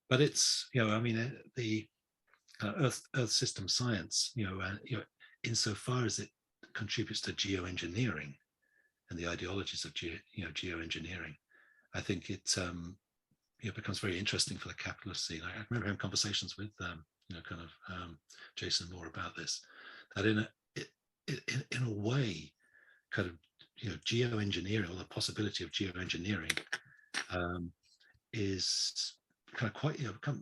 But it's the Earth system science, insofar as it contributes to geoengineering and the ideologies of geoengineering, I think it becomes very interesting for the capitalist scene. I remember having conversations with Jason Moore about this, that in a way, kind of geoengineering, or the possibility of geoengineering, is kind of quite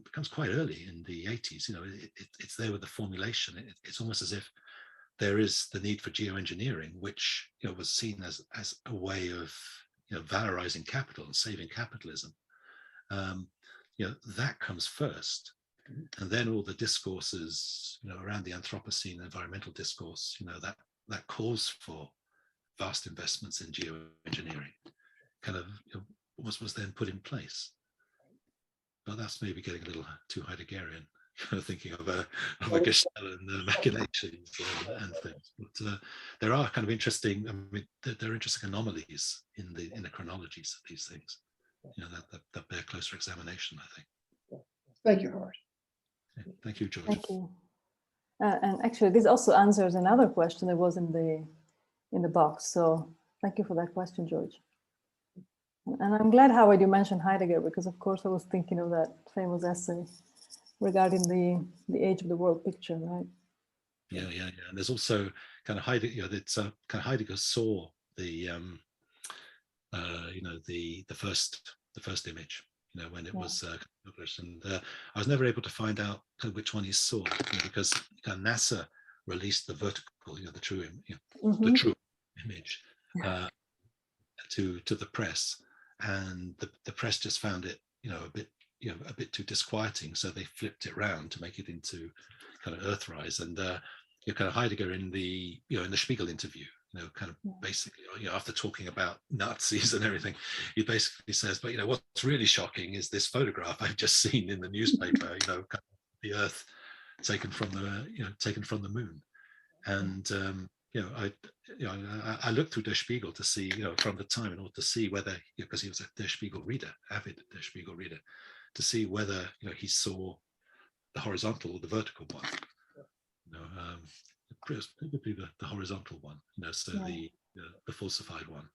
becomes quite early in the 80s. It's there with the formulation. It's almost as if there is the need for geoengineering, which was seen as a way of valorizing capital and saving capitalism. That comes first, and then all the discourses around the Anthropocene environmental discourse, that calls for vast investments in geoengineering, kind of was then put in place. But that's maybe getting a little too Heideggerian, thinking of a Gestell machinations and things. But there are kind of interesting. I mean, there are interesting anomalies in the chronologies of these things. That bear closer examination, I think. Thank you, Howard. Okay. Thank you, George. Thank you. And actually, this also answers another question that was in the box. So thank you for that question, George. And I'm glad, Howard, you mentioned Heidegger, because of course I was thinking of that famous essay regarding the age of the world picture, right? Yeah. And there's also kind of Heidegger. It's kind of Heidegger saw the the first image, when it was published, and I was never able to find out which one he saw, because NASA released the vertical, the true, the true image to the press, and the press just found it, a bit too disquieting, so they flipped it around to make it into kind of Earthrise, and kind of Heidegger in the in the Spiegel interview, kind of basically, after talking about Nazis and everything, he basically says, but what's really shocking is this photograph I've just seen in the newspaper, kind of the Earth taken from the moon, and I looked through Der Spiegel to see, from the time, in order to see whether, because he was a Der Spiegel reader, avid Der Spiegel reader, to see whether he saw the horizontal or the vertical one. Probably the horizontal one, so the falsified one,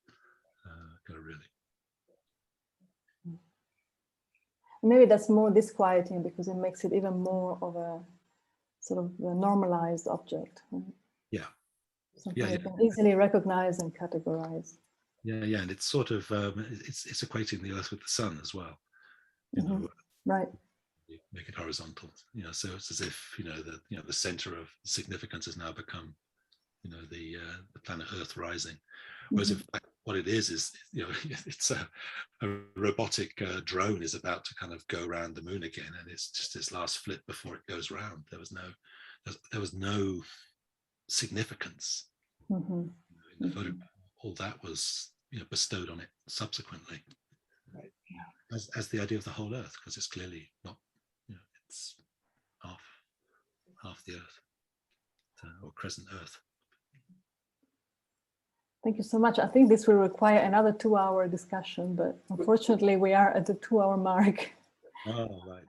kind of really. Maybe that's more disquieting because it makes it even more of a sort of a normalized object. Right? Yeah. Something you can easily recognize and categorize. Yeah, and it's sort of it's equating the Earth with the sun as well. Right. You make it horizontal, so it's as if the center of significance has now become the planet Earth rising, whereas in fact what it is it's a robotic drone is about to kind of go around the moon again, and it's just its last flip before it goes round. There was no significance in the photograph. All that was bestowed on it subsequently, right? As the idea of the whole Earth, because it's clearly not, it's half the Earth, or crescent Earth. Thank you so much. I think this will require another 2-hour discussion, but unfortunately we are at the 2-hour mark. Oh, right.